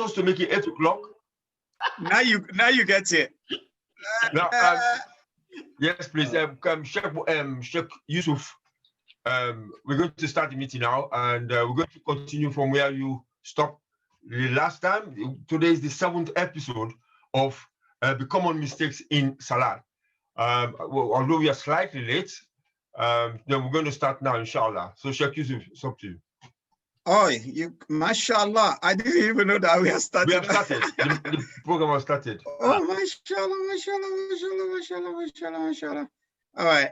us to make it 8 o'clock? Now you get it. Now, yes, please. Sheikh Yusuf, we're going to start the meeting now, and we're going to continue from where you stopped the last time. Today is the 7th episode of the common mistakes in Salat. Although we are slightly late, then we're going to start now, inshallah. So, Sheikh Yusuf, it's up to you. Oh, mashallah. I didn't even know that we have started. We have started. the program has started. Oh, mashallah. All right.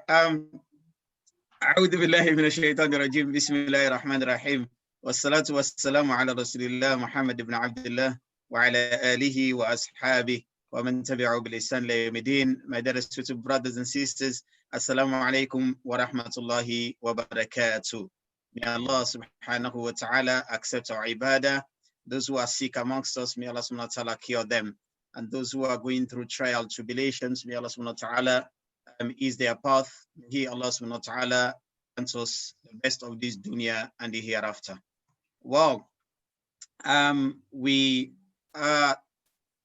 أعوذ بالله من الشيطان الرجيم بسم الله الرحمن الرحيم والصلاة والسلام على رسول الله محمد بن عبد الله وعلى آله وأصحابه ومن تبعه بالإحسان إلى يوم الدين. My dear brothers and sisters, Assalamu alaikum wa rahmatullahi wa barakatuh. May Allah subhanahu wa ta'ala accept our ibadah. Those who are sick amongst us, may Allah subhanahu wa ta'ala cure them. And those who are going through trial, tribulations, may Allah subhanahu wa ta'ala ease their path. He, Allah subhanahu wa ta'ala, grants us the best of this dunya and the hereafter. Wow. We are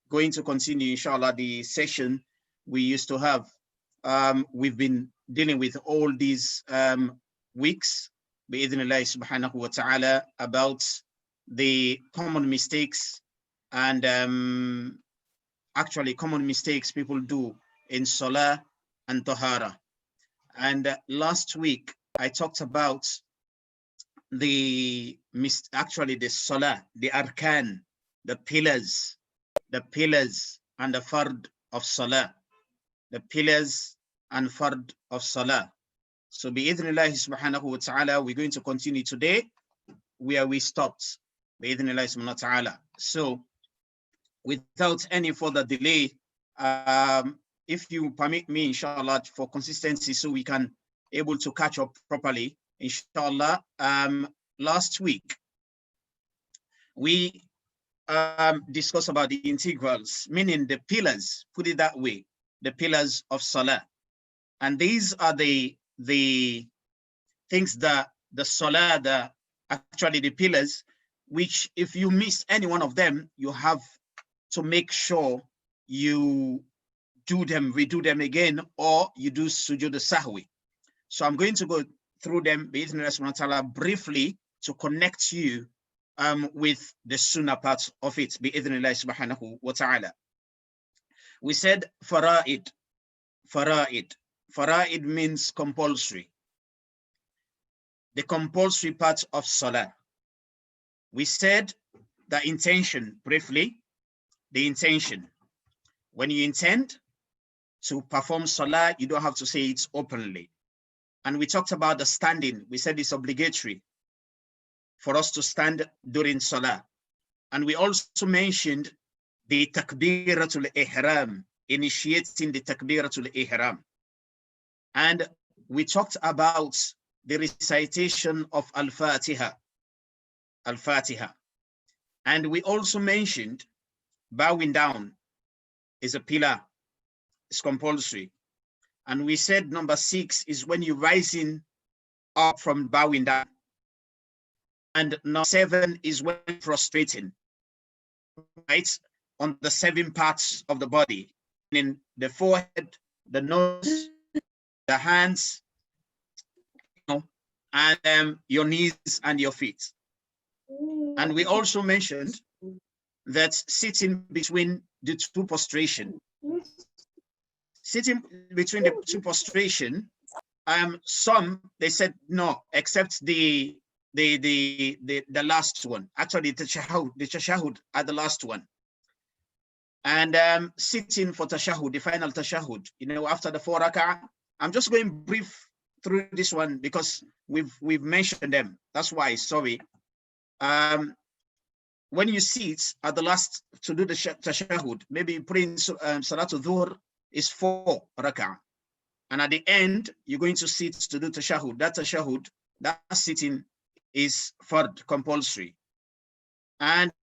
going to continue, inshallah, the session we used to have. We've been dealing with all these weeks, bi'idhnillahi subhanahu wa ta'ala, about the common mistakes and actually common mistakes people do in Salah and Tahara. And last week, I talked about the Salah, the Arkan, the pillars and the Fard of Salah, the pillars and Fard of Salah. So bi'idhnillahi subhanahu wa ta'ala, we're going to continue today where we stopped, bi'idhnillahi subhanahu wa ta'ala. So without any further delay, if you permit me, inshallah, for consistency, so we can able to catch up properly, inshallah. Last week, we discussed about the integrals, meaning the pillars, put it that way, the pillars of Salah. And these are the things that the Salah, actually the pillars, which if you miss any one of them, you have to make sure you redo them again, or you do sujood sahwi. So I'm going to go through them briefly to connect you with the sunnah part of it, bi'idhnillahi subhanahu wa ta'ala. We said fara'id. Fara'id means compulsory. The compulsory part of Salah. We said the intention, briefly, the intention. When you intend to perform Salah, you don't have to say it openly. And we talked about the standing. We said it's obligatory for us to stand during Salah. And we also mentioned the Takbiratul Ihram, initiating the Takbiratul Ihram. And we talked about the recitation of Al-Fatiha. And we also mentioned bowing down is a pillar, it's compulsory. And we said number 6 is when you're rising up from bowing down. And number 7 is when prostrating, right? On the 7 parts of the body, in the forehead, the nose, the hands, and your knees and your feet. And we also mentioned that sitting between the two prostration. Sitting between the two prostration, some they said no, except the last one. Actually, the tashahhud at the last one. And sitting for tashahhud, the final tashahhud, after the 4 rak'ah. I'm just going brief through this one because we've mentioned them. That's why, sorry. When you sit at the last to do the tashahhud, maybe you put in Salatul Dhuhr is 4 rak'ah. And at the end, you're going to sit to do tashahhud. That tashahhud, that sitting is fard, compulsory. And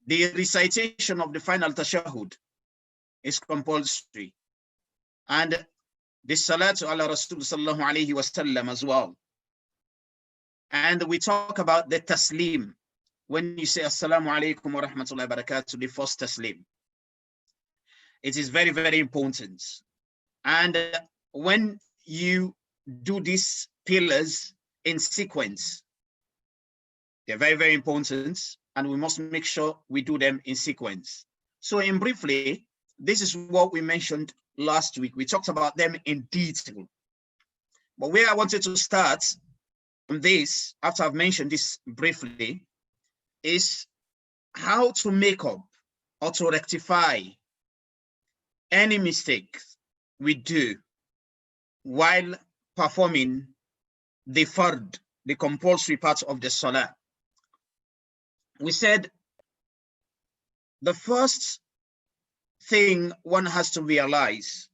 the recitation of the final tashahhud is compulsory. And the salatu ala Rasul sallallahu alayhi wa sallam as well. And we talk about the taslim. when you say Assalamu alaikum wa rahmatullahi wa barakatuh, the first taslim. It is very, very important. And when you do these pillars in sequence, they're very, very important, and we must make sure we do them in sequence. So in briefly, this is what we mentioned last week. We talked about them in detail. But where I wanted to start on this, after I've mentioned this briefly, is how to make up or to rectify any mistakes we do while performing the fard, the compulsory part of the salah. We said the first thing one has to realize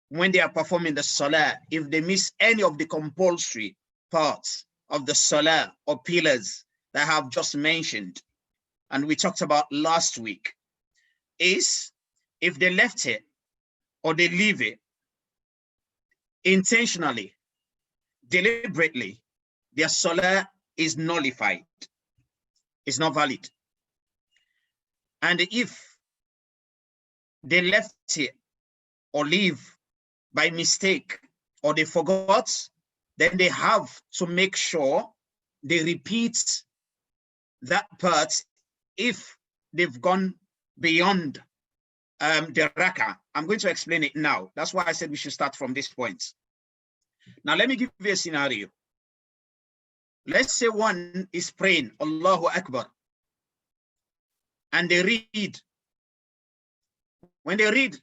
when they are performing the salah, if they miss any of the compulsory parts of the salah or pillars that I have just mentioned, and we talked about last week, is if they left it or they leave it intentionally, deliberately, their salah is nullified. It's not valid. And if they left it or leave by mistake or they forgot, then they have to make sure they repeat that part if they've gone beyond the rak'ah. I'm going to explain it now. That's why I said we should start from this point. Now, let me give you a scenario. Let's say one is praying, Allahu Akbar, and they read. When they read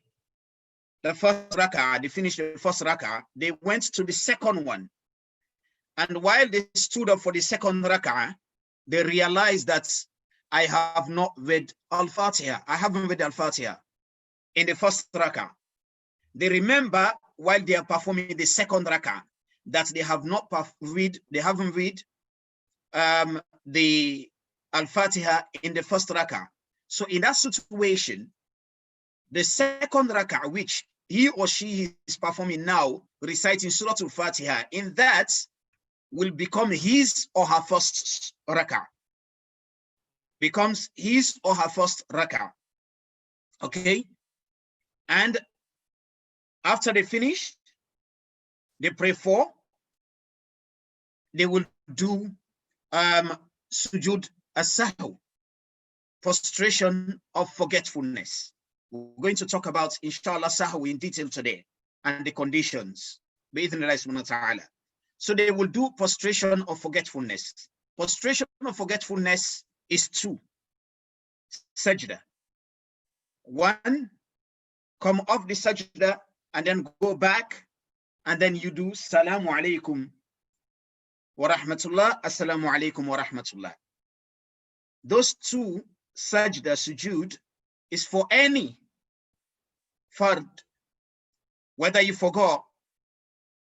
the first rak'ah, they finished the first rak'ah, they went to the second one. And while they stood up for the second rak'ah, they realized that I have not read Al-Fatiha. I haven't read Al-Fatiha in the first rak'ah. They remember while they are performing the second rak'ah that they have not read, they haven't read the Al-Fatiha in the first rak'ah. So in that situation, the second rak'ah, which he or she is performing now, reciting Surah Al-Fatiha, in that will become his or her first rak'ah. Becomes his or her first rak'ah. Okay? And after they finish, they pray for, they will do sujud as-sahw, prostration of forgetfulness. We're going to talk about, inshallah, sahw in detail today and the conditions. So they will do prostration of forgetfulness. Prostration of forgetfulness is two. Sajda. One, come off the sajda and then go back, and then you do salamu alaykum wa rahmatullah, assalamu alaykum wa rahmatullah. Those two sajda, sujud, is for any fard, whether you forgot,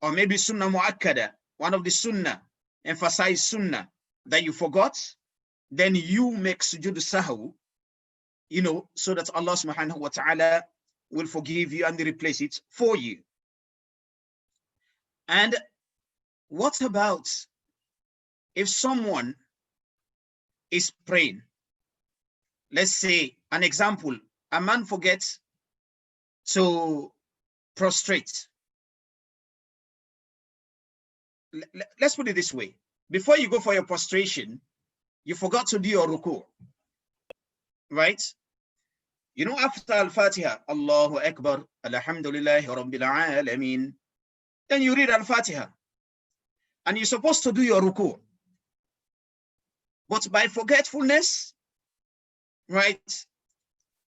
or maybe sunnah mu'akkada, one of the sunnah, emphasize sunnah, that you forgot, then you make sujud sahw, so that Allah subhanahu wa ta'ala will forgive you and replace it for you. And what about if someone is praying? Let's say, an example, a man forgets to prostrate. Let's put it this way. Before you go for your prostration, you forgot to do your ruku', right? After Al-Fatiha, Allahu Akbar, Alhamdulillahi Rabbil Alameen, then you read Al-Fatiha, and you're supposed to do your ruku'. But by forgetfulness, right,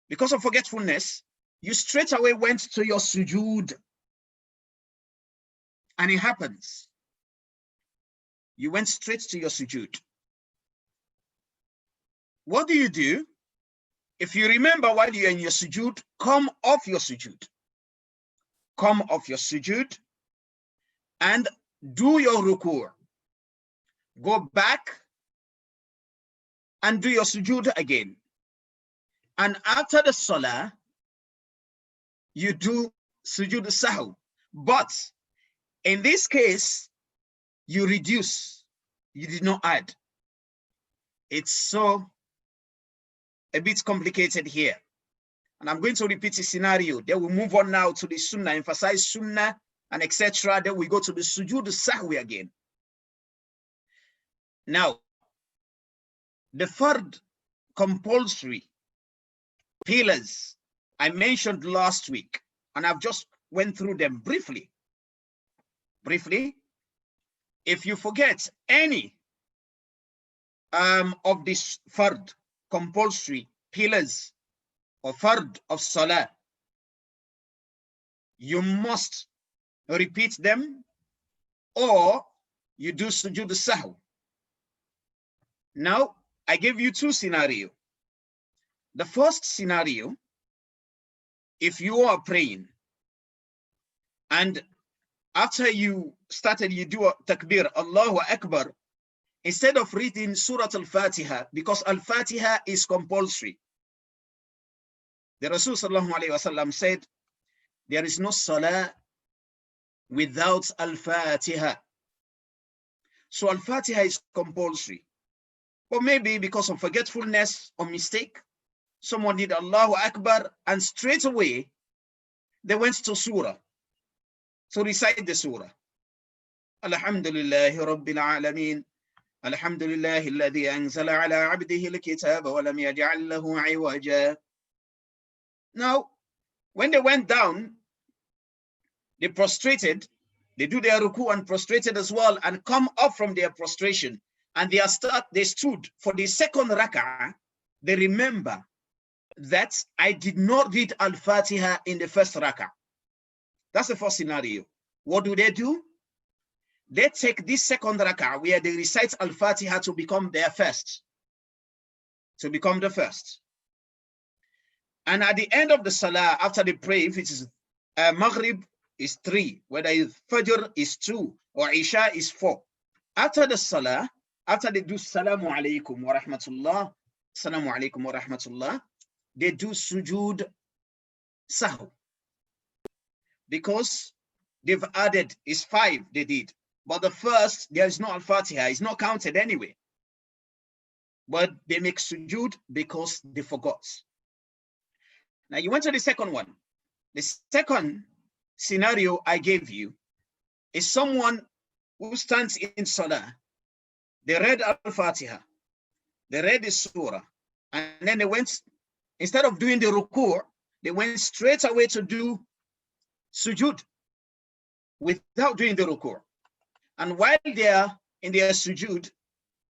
because of forgetfulness, you straight away went to your sujud, and it happens. You went straight to your sujud. What do? If you remember while you're in your sujud, come off your sujud. Come off your sujud and do your ruku'. Go back and do your sujud again. And after the salah, you do sujud sahw. But in this case, you reduce, you did not add. it's so a bit complicated here. And I'm going to repeat the scenario. Then we move on now to the sunnah, emphasize sunnah and etc. Then we go to the sujood sahwi again. Now, the third compulsory pillars I mentioned last week, and I've just went through them briefly. If you forget any of these third compulsory pillars or third of salah, you must repeat them or you do sujood sahw. Now, I gave you two scenarios. The first scenario, if you are praying and after you started, you do a takbir, Allahu Akbar, instead of reading Surah Al-Fatiha, because Al-Fatiha is compulsory. The Rasul sallallahu alayhi wa sallam said, there is no salah without Al-Fatiha. So Al-Fatiha is compulsory. But maybe because of forgetfulness or mistake, someone did Allahu Akbar and straight away they went to Surah. So recite the Surah. Alhamdulillahi Rabbil Alameen. Alhamdulillahi alladhi anzala ala abdihi al-kitaba wa lam yaj'al lahu 'iwaja. Now, when they went down, they prostrated, they do their ruku and prostrated as well, and come up from their prostration, and they stood for the second rak'ah. They remember that I did not read Al-Fatiha in the first rak'ah. That's the first scenario. What do? They take this second rak'ah where they recite Al-Fatiha to become their first, to become the first. And at the end of the salah, after they pray, if it is Maghrib is 3, whether it's Fajr is 2, or Isha is 4. After the salah, after they do Salamu alaykum wa rahmatullah, Salamu alaykum wa rahmatullah, they do sujood sahw. Because they've added, is 5 they did. But the first, there is no Al-Fatiha, it's not counted anyway. But they make sujood because they forgot. Now you went to the second one. The second scenario I gave you is someone who stands in salah. They read Al-Fatiha, they read the surah, and then they went, instead of doing the ruku', they went straight away to do sujood without doing the ruku'. And while they are in their sujood,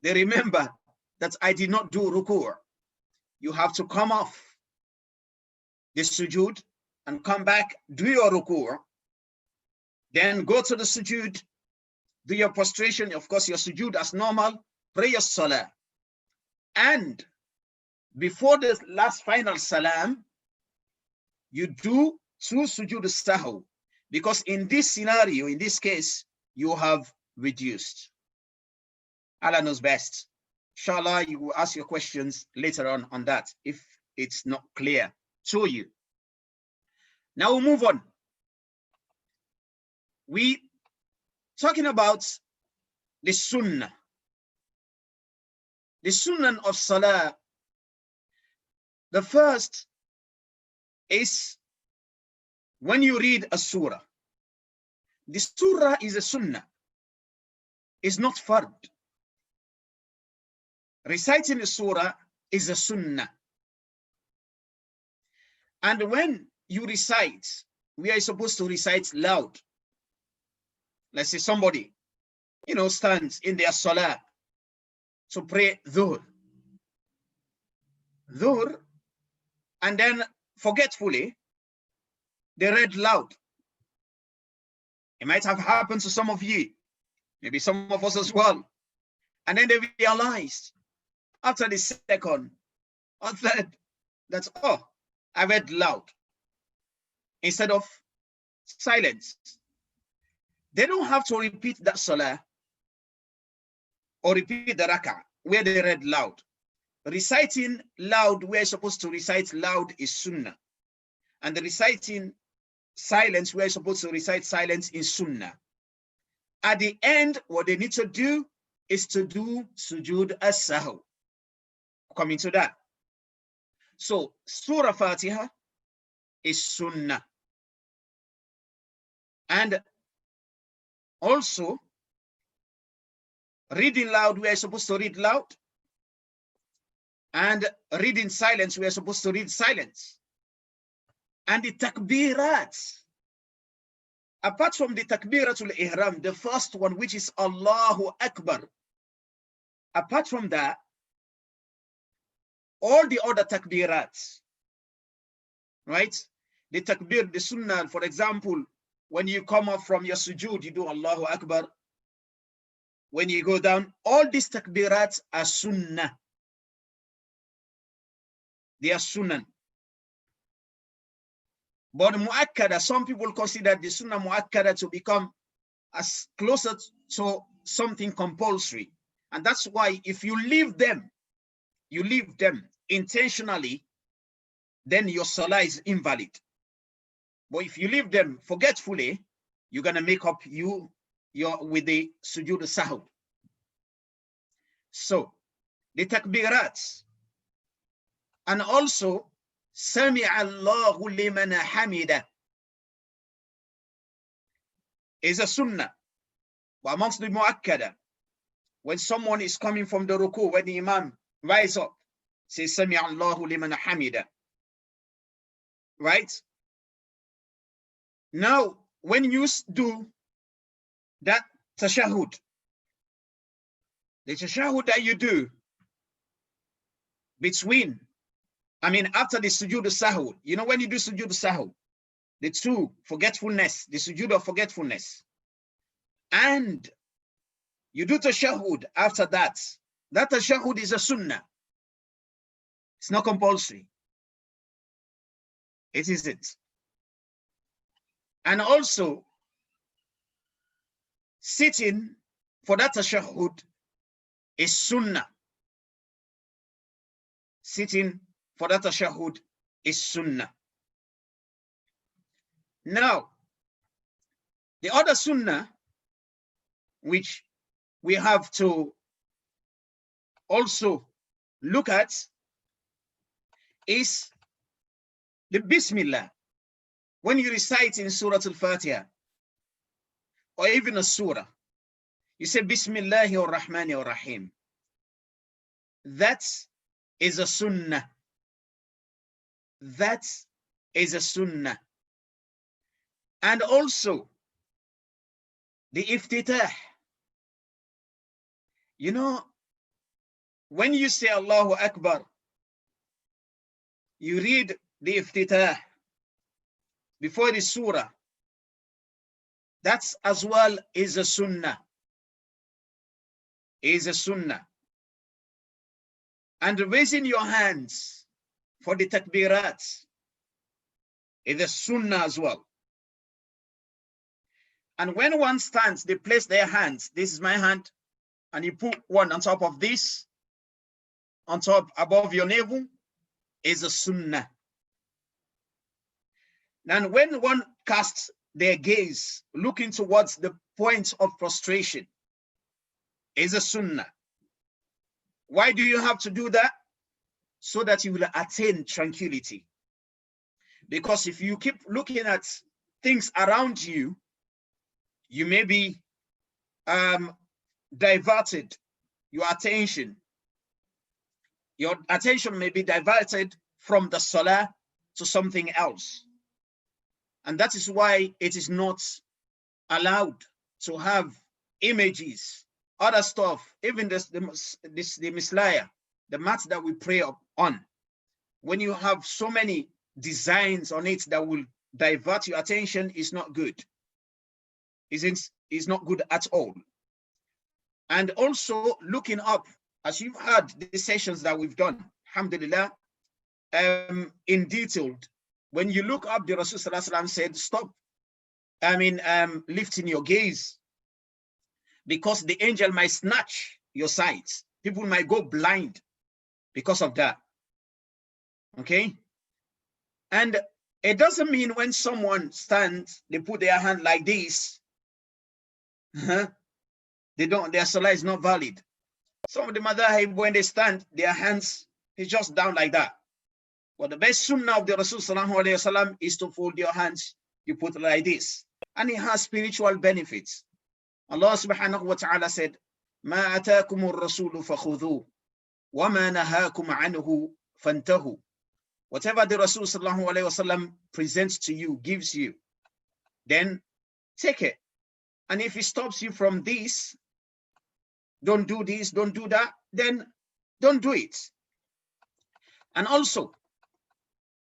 they remember that I did not do ruku'. You have to come off the sujood and come back, do your ruku', then go to the sujood, do your prostration, of course, your sujood as normal, pray your salah. And before the last final salam, you do 2 sujood sahw, because in this scenario, in this case, you have reduced. Allah knows best. Inshallah, you will ask your questions later on that if it's not clear to you. Now we'll move on. We talking about the sunnah. The sunnah of salah. The first is when you read a surah. The surah is a sunnah. It's not fard. Reciting the surah is a sunnah. And when you recite, we are supposed to recite loud. Let's say somebody, stands in their salah to pray dhuhr, and then forgetfully, they read loud. It might have happened to some of you, maybe some of us as well. And then they realized after the second or third that, oh, I read loud instead of silence. They don't have to repeat that salah or repeat the rak'ah where they read loud. Reciting loud, we're supposed to recite loud, is sunnah. And the reciting silence, we're supposed to recite silence, is sunnah. At the end, what they need to do is to do sujood as-sahw. coming to that. So Surah Fatiha is Sunnah. And also, reading loud, we are supposed to read loud. And reading silence, we are supposed to read silence. And the takbirat, apart from the takbiratul ihram, the first one, which is Allahu Akbar, apart from that, all the other takbirats, right? The takbir, the sunnah, for example, when you come up from your sujood, you do Allahu Akbar. When you go down, all these takbirats are sunnah. They are sunnah. But mu'akkada, some people consider the sunnah mu'akkada to become as closer to something compulsory. And that's why if you leave them intentionally, then your salah is invalid. But if you leave them forgetfully, you're going to make up with the sujood sahw. So the takbirat, and also Sami'a Allahu liman hamida is a sunnah. But amongst the mu'akkada, when someone is coming from the ruku, when the imam rise up, say Sami'a Allahu liman hamida. Right? Now, when you do that tashahud, the tashahud that you do after the sujood sahw, you know, when you do sujood sahw, the two forgetfulness, the sujood of forgetfulness, and you do tashahud after that, that tashahud is a sunnah. It's not compulsory. It isn't. And also, sitting for that tashahud is sunnah. Sitting for that tashahud is sunnah. Now, the other sunnah which we have to also look at is the Bismillah. When you recite in Surah Al-Fatiha, or even a surah, you say Bismillahir Rahmanir Rahim. That is a sunnah. That is a sunnah. And also, the iftitah. You know, when you say Allahu Akbar, you read the iftitah before the surah. That's as well is a sunnah. Is a sunnah. And raising your hands for the takbirat is a sunnah as well. And when one stands, they place their hands. This is my hand. And you put one on top of this, on top, above your navel, is a sunnah. And when one casts their gaze, looking towards the point of prostration, is a sunnah. Why do you have to do that? So that you will attain tranquility. Because if you keep looking at things around you, you may be diverted. Your attention may be diverted from the salah to something else. And that is why it is not allowed to have images, other stuff, even the mislaya, the mat that we pray on. When you have so many designs on it that will divert your attention, is not good. Is not good at all. And also looking up, as you've heard the sessions that we've done, alhamdulillah, in detail. When you look up, the Rasul Sallallahu Alaihi Wasallam said, stop, lifting your gaze, because the angel might snatch your sight. People might go blind because of that. Okay? And it doesn't mean when someone stands, they put their hand like this, their salah is not valid. Some of the madhahib, when they stand, their hands He's just down like that. But the best sunnah of the Rasul sallallahu alayhi wasallam is to fold your hands. You put it like this. And it has spiritual benefits. Allah subhanahu wa ta'ala said, مَا أَتَاكُمُ الرَّسُولُ فَخُذُوهُ وَمَا نَهَاكُمْ عَنْهُ فَانْتَهُوا. Whatever the Rasul sallallahu alayhi wasallam presents to you, gives you, then take it. And if he stops you from this, don't do this, don't do that, then don't do it. And also,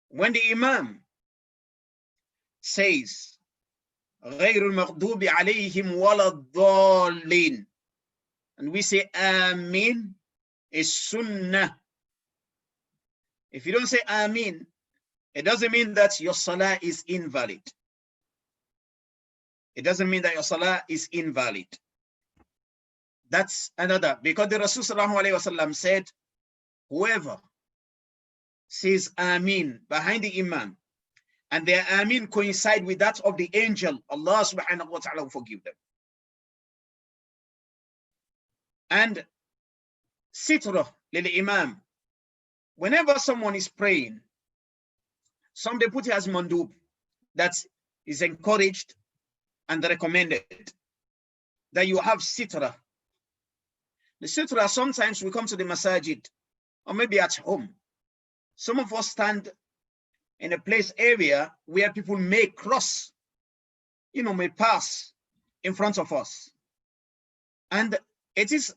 when the Imam says, غَيْرُ الْمَغْضُوبِ عَلَيْهِمْ وَلَا الضَّالِّينَ, and we say Amin, is Sunnah. If you don't say Amin, it doesn't mean that your Salah is invalid. It doesn't mean that your Salah is invalid. That's another, because the Rasul sallallahu alayhi wasallam said, whoever says Amin behind the Imam, and their Amin coincide with that of the angel, Allah subhanahu wa ta'ala will forgive them. And Sitra lil Imam, whenever someone is praying, some they put it as mandub, that is encouraged and recommended, that you have Sitra. The Sitra, sometimes we come to the masajid, or maybe at home. Some of us stand in a place area where people may cross, may pass in front of us. And it is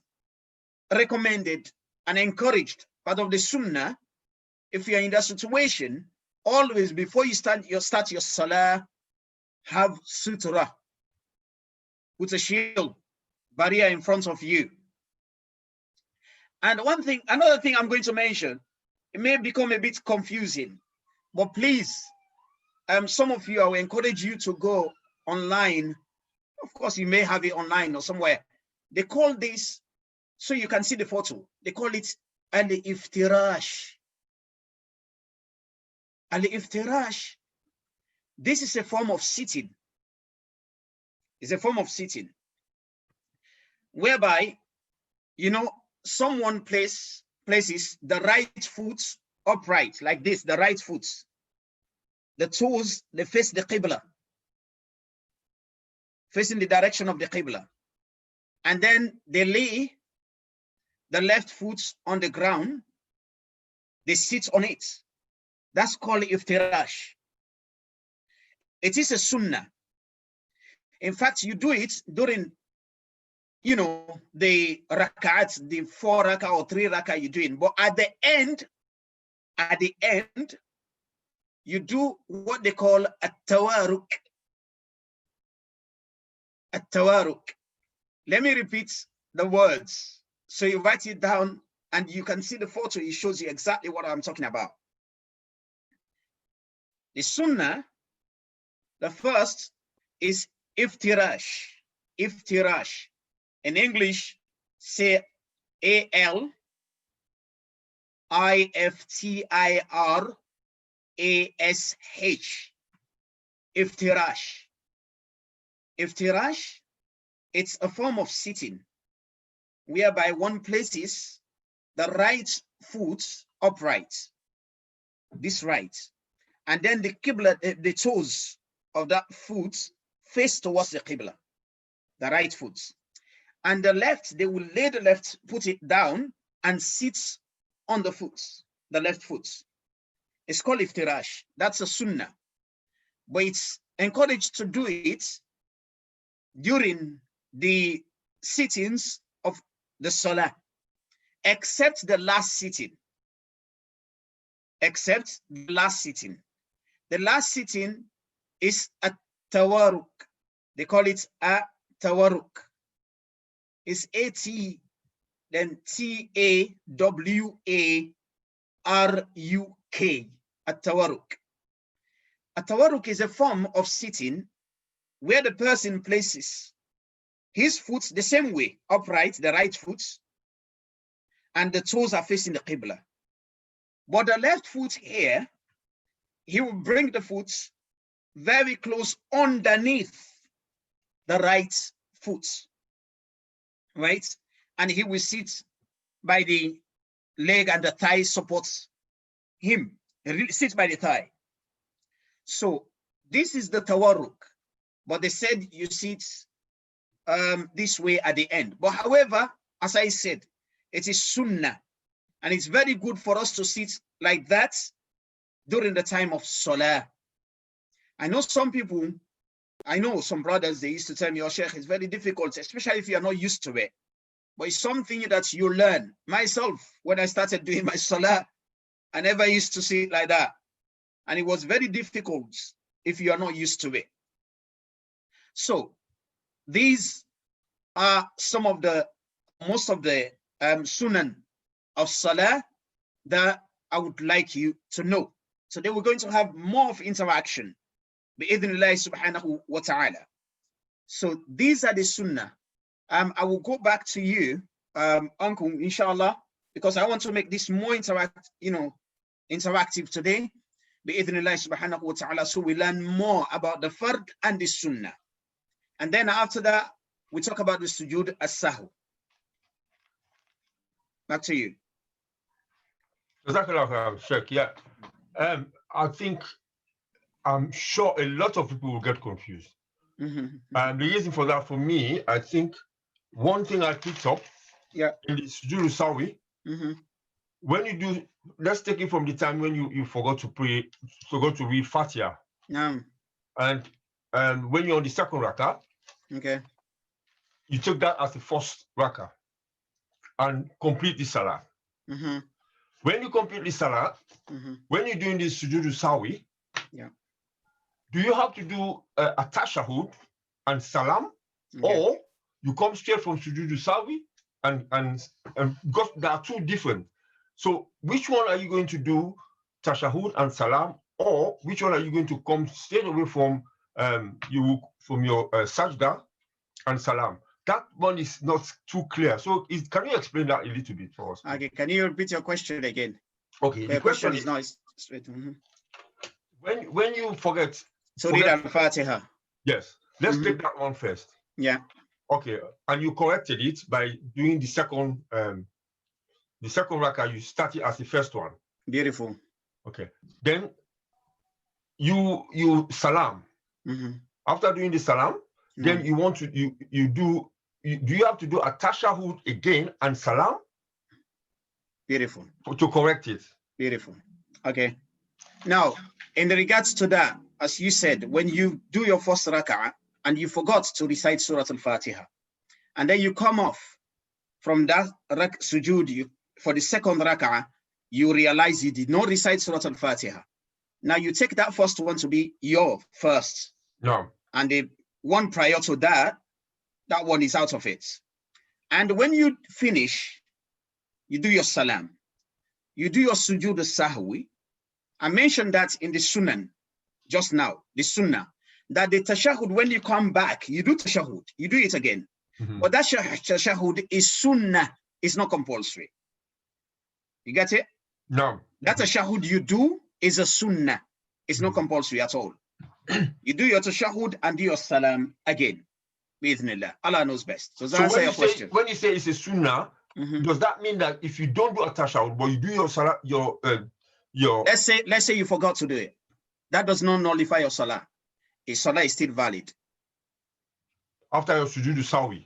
recommended and encouraged, part of the sunnah, if you're in that situation, always before you start your salah, have sutra, put a shield, barrier in front of you. And another thing I'm going to mention, it may become a bit confusing, but please, some of you, I will encourage you to go online. Of course, you may have it online or somewhere. They call this, so you can see the photo, they call it al-iftirash. Al-iftirash, this is a form of sitting. It's a form of sitting, whereby, someone places the right foot upright, like this, the right foot. The toes, they face the Qibla, facing the direction of the Qibla. And then they lay the left foot on the ground. They sit on it. That's called iftirash. It is a sunnah. In fact, you do it during, the rak'at, the 4 rak'ah or 3 rak'ah you're doing. But at the end, you do what they call at-tawaruk. At-tawaruk. Let me repeat the words. So you write it down and you can see the photo. It shows you exactly what I'm talking about. The sunnah, the first is iftirash. Iftirash. In English, say A-L-I-F-T-I-R-A-S-H. Iftirash. Iftirash, it's a form of sitting, whereby one places the right foot upright, this right, and then the Qibla, the toes of that foot face towards the Qibla, the right foot. And the left, they will lay the left, put it down and sit on the foot, the left foot. It's called iftirash. That's a sunnah. But it's encouraged to do it during the sittings of the salah, except the last sitting. Except the last sitting. The last sitting is a tawaruk. They call it a tawaruk. It's A-T, then T-A-W-A-R-U-K, at-tawaruk. At-tawaruk is a form of sitting where the person places his foot the same way, upright, the right foot, and the toes are facing the Qibla. But the left foot here, he will bring the foot very close underneath the right foot. Right? And he will sit by the leg and the thigh supports him. He really sits by the thigh. So this is the tawarruk, but they said you sit this way at the end. But however, as I said, it is sunnah, and it's very good for us to sit like that during the time of salah. I know some people, I know some brothers, they used to tell me, oh Sheikh, it's very difficult, especially if you are not used to it. But it's something that you learn. Myself, when I started doing my salah, I never used to sit like that. And it was very difficult if you are not used to it. So these are most of the sunan of salah that I would like you to know. So then we're going to have more of interaction. Bi-idhnillahi subhanahu wa ta'ala. So these are the sunnah. I will go back to you, Uncle, inshallah, because I want to make this more interactive today. Bi-idhnillahi subhanahu wa ta'ala. So we learn more about the fard and the sunnah. And then after that, we talk about the sujood as-sahw. Back to you. Sheikh, yeah. I think, I'm sure a lot of people will get confused. Mm-hmm. The reason for that, for me, I think one thing I picked up in the sujood sawi, when you do, let's take it from the time when you forgot to pray, forgot to read Fatiha. And when you're on the second rakah, you took that as the first rakah and complete the salah. When you complete the salah, when you're doing this sujood sawi, do you have to do a tashahud and salam, or you come straight from sujood sawi and because they are two different. So which one are you going to do, tashahud and salam, or which one are you going to come straight away from your sajda and salam? That one is not too clear. So can you explain that a little bit for us? Okay, can you repeat your question again? Okay, the question is not straight. When you forget. So read al-Fatiha. Yes, let's take that one first. Yeah. Okay, and you corrected it by doing the second rakah. You started as the first one. Beautiful. Okay, then you salam. After doing the salam, then you want to do you have to do a tashahud again and salam? Beautiful. To correct it. Beautiful. Okay. Now, in regards to that, as you said, when you do your first rak'ah and you forgot to recite Surah Al-Fatiha, and then you come off from that sujood for the second rak'ah, you realize you did not recite Surah Al-Fatiha. Now you take that first one to be your first. No. And the one prior to that one is out of it. And when you finish, you do your salam. You do your sujood as-sahwi. I mentioned that in the sunan just now, the sunnah, that the tashahud, when you come back, you do tashahud, you do it again. But that tashahud is sunnah, it's not compulsory. You get it? No. That tashahud you do is a sunnah, it's not compulsory at all. You do your tashahud and do your salam again. Bi'idhnillah. Allah knows best. So answer your question. When you say it's a sunnah, does that mean that if you don't do a tashahud, but you do your salah, your let's say you forgot to do it, that does not nullify your salah. Your salah is still valid. After your sujood sawi,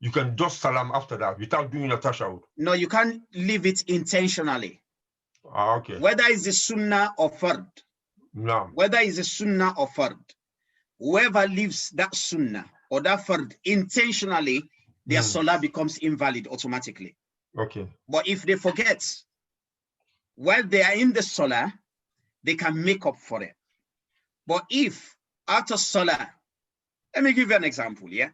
you can just salam after that without doing a tashahud. No, you can't leave it intentionally. Okay. Whether it's a sunnah or fard. No. Whether it's a sunnah or fard, whoever leaves that sunnah or that fard intentionally, their salah becomes invalid automatically. Okay. But if they forget, while they are in the salah, they can make up for it. But if after salah, let me give you an example, yeah?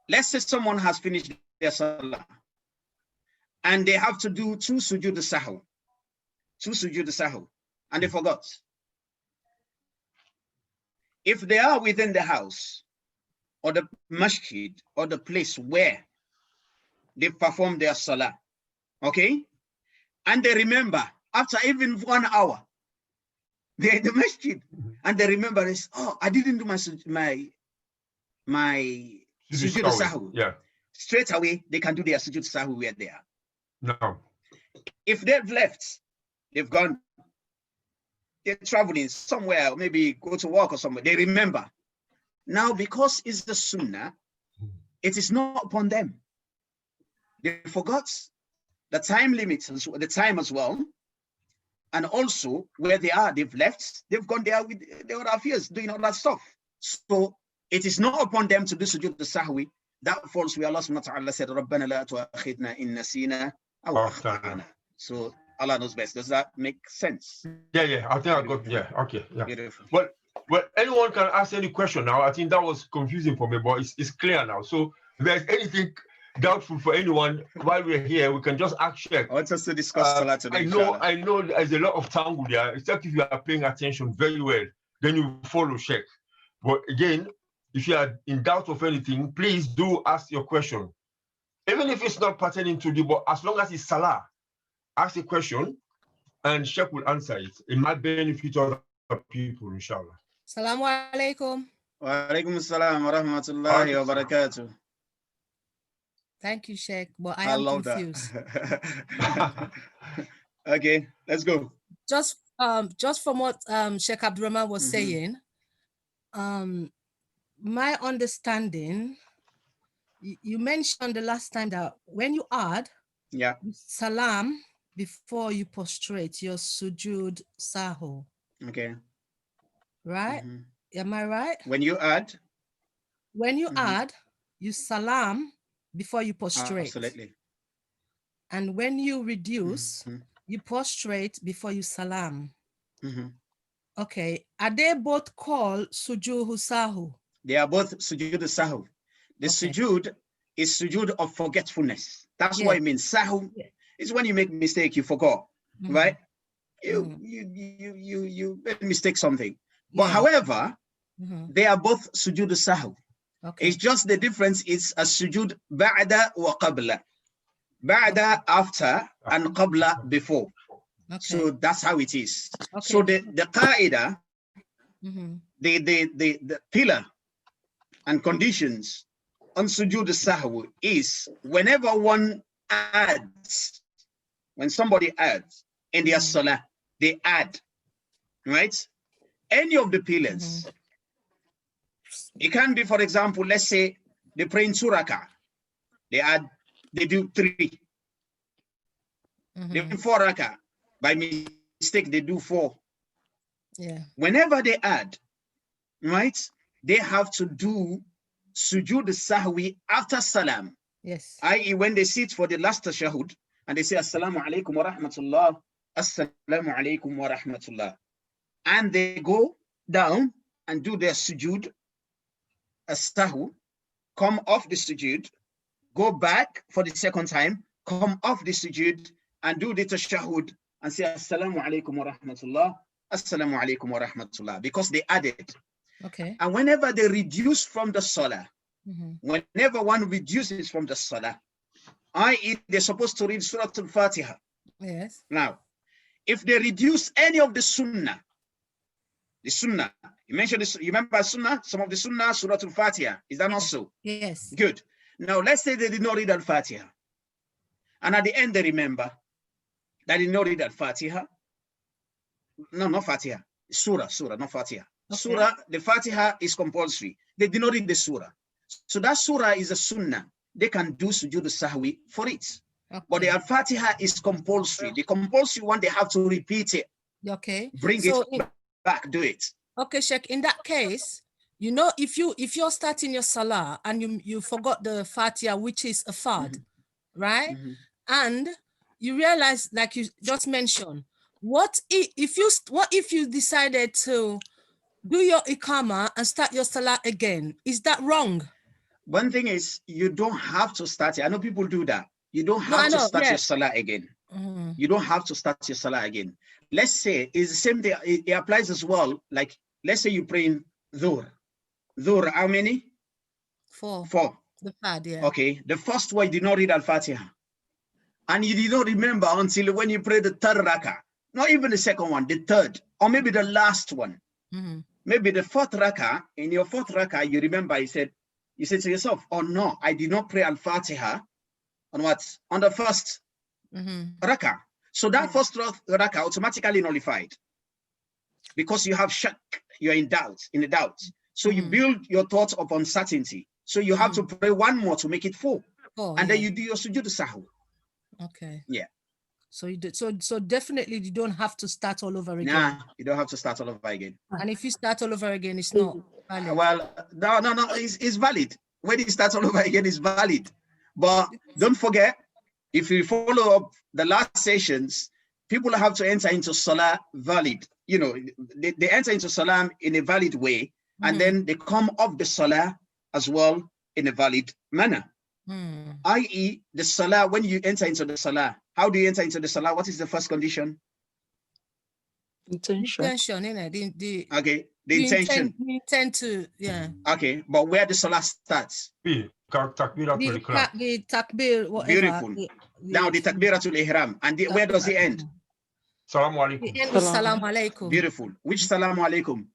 Let's say someone has finished their salah and they have to do two sujood sahw, and they forgot. If they are within the house or the masjid or the place where they perform their salah, okay? And they remember after even 1 hour, they're in the masjid, and they remember this, oh, I didn't do my sujood sahw. Yeah. Straight away, they can do their sujood sahw where they are. No. If they've left, they've gone, they're traveling somewhere, maybe go to work or somewhere, they remember. Now, because it's the sunnah, it is not upon them. They forgot the time limit, the time as well. And also where they are, they've left, they've gone there with their other affairs, doing all that stuff. So it is not upon them to do sujood al-sahwi. That falls where Allah subhanahu wa ta'ala said, Rabbana la tu'akhidna in nasina aw akhtana. So Allah knows best. Does that make sense? Yeah. I think I got, okay. Yeah. Beautiful. Well, anyone can ask any question now. I think that was confusing for me, but it's clear now. So if there's anything doubtful for anyone while we're here, we can just ask Sheikh. I want us to discuss salat today. I know there's a lot of tangle there, except if you are paying attention very well, then you follow Sheikh. But again, if you are in doubt of anything, please do ask your question. Even if it's not pertaining to the, but as long as it's salah, ask a question and Sheikh will answer it. It might benefit other people, inshallah. Assalamu alaikum. Wa alaikum assalam wa rahmatullahi wa barakatuh. Thank you, Sheikh, but I am confused. Okay, let's go. Just from what Sheikh Abdurrahman was saying, my understanding, you mentioned the last time that when you add salam before you prostrate, your sujood sahu. Okay. Right? Am I right? When you add? When you add, you salam before you prostrate. Absolutely. And when you reduce, you prostrate before you salam. Okay. Are they both called sujood sahu? They are both sujood sahu. The sujood is sujood of forgetfulness. That's what it means. Sahu is when you make a mistake, you forgot, right? You mistake something. But however, they are both sujood sahu. Okay. It's just the difference is a sujood ba'da wa qabla. Ba'da after and qabla before. Okay. So that's how it is. Okay. So the qaida, the pillar and conditions on sujood sahwi is whenever one adds, when somebody adds in their salah, they add, right? Any of the pillars. It can be, for example, let's say they pray in 2 rakah. They do 3. They do 4 rakah. By mistake, they do 4. Yeah. Whenever they add, right, they have to do sujood sahwi after salam. Yes. I.e., when they sit for the last tashahud and they say assalamu alaikum wa rahmatullah, assalamu alaikum wa rahmatullah, and they go down and do their sujood as-sahw, come off the sujood, go back for the second time, come off the sujood and do the tashahud and say assalamu alaikum wa rahmatullah, assalamu alaikum wa rahmatullah, because they added. Okay. And whenever they reduce from the salah, whenever one reduces from the salah, i.e., they're supposed to read Surah Al-Fatiha. Yes. Now, if they reduce any of the sunnah, you mentioned this, you remember sunnah, some of the sunnah, Surah Al-Fatiha, is that not so? Yes. Good. Now, let's say they did not read Al-Fatiha. And at the end, they remember that they did not read Al-Fatiha. No, not Fatiha. Surah, not Fatiha. Okay. Surah, the Fatiha is compulsory. They did not read the surah. So that surah is a sunnah. They can do sujood sahwi for it. Okay. But the Al-Fatiha is compulsory. The compulsory one, they have to repeat it. Okay. Bring it back, do it. Okay, Sheikh, in that case, you know, if you're starting your salah and you forgot the Fatiha, which is a fard, right? And you realize, like you just mentioned, what if you decided to do your ikama and start your salah again? Is that wrong? One thing is, you don't have to start it. I know people do that. You don't have to start your salah again. You don't have to start your salah again. Let's say it's the same thing. It applies as well. Like, let's say you pray in Dhuhr. Dhuhr, how many? 4. 4. The fard, yeah. Okay. The first one, you did not read Al-Fatiha. And you did not remember until when you pray the 3rd rakah. Not even the second one, the 3rd. Or maybe the last one. Maybe the 4th rakah. In your 4th rakah, you remember, you said to yourself, oh no, I did not pray Al-Fatiha on what? On the first rak'ah. So that first rak'ah automatically nullified because you have shak, you're in doubt, So you build your thoughts upon certainty. So you have to pray one more to make it 4. And then you do your sujood sahwi. Okay. Yeah. So you do, so definitely you don't have to start all over again. Nah, you don't have to start all over again. And if you start all over again, it's not valid. Well, no, it's valid. When you start all over again, it's valid. But don't forget, if you follow up the last sessions, people have to enter into salah valid. You know, they enter into salah in a valid way, and then they come off the salah as well in a valid manner. I.e., the salah, when you enter into the salah, how do you enter into the salah? What is the first condition? Intention, innit? Okay, the intention. You intend to, yeah. Okay, but where the salah starts? The takbir, whatever. Beautiful. Now the takbiratul ihram. And where does it end? Salaam alaikum. The end with salam alaikum. Beautiful. Which salam alaikum?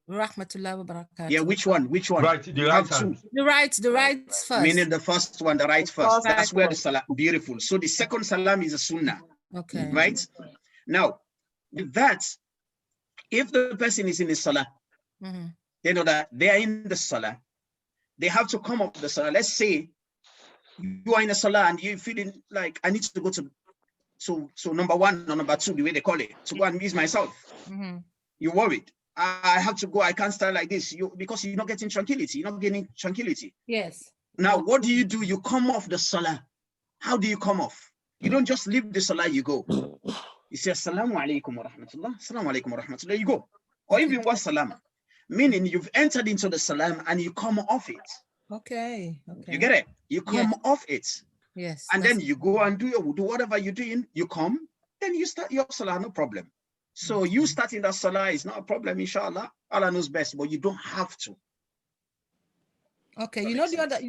Rahmatullahi wa barakatuh. Yeah, which one? Right, the right hand. The right first. Meaning the first one, the right first. That's where the salam. Beautiful. So the second salam is a sunnah. Okay. Right? Now, with that, if the person is in the salah, they know that they are in the salah. They have to come up the salah. Let's say you are in a salah and you're feeling like I need to go to so number 1 or number 2, the way they call it, to go and ease myself. You're worried. I have to go. I can't start like this. Because you're not getting tranquility. You're not getting tranquility. Yes. Now, what do? You come off the salah. How do you come off? You don't just leave the salah, you go. You say, Assalamu alaikum wa rahmatullah. Assalamu alaikum wa rahmatullah. You go. Or even wa salam. Meaning you've entered into the salam and you come off it. Okay. You get it? You come off it. Yes. And then you go and do whatever you're doing. You come, then you start your salah, no problem. So you starting that salah is not a problem, inshallah. Allah knows best, but you don't have to. Okay, you know the other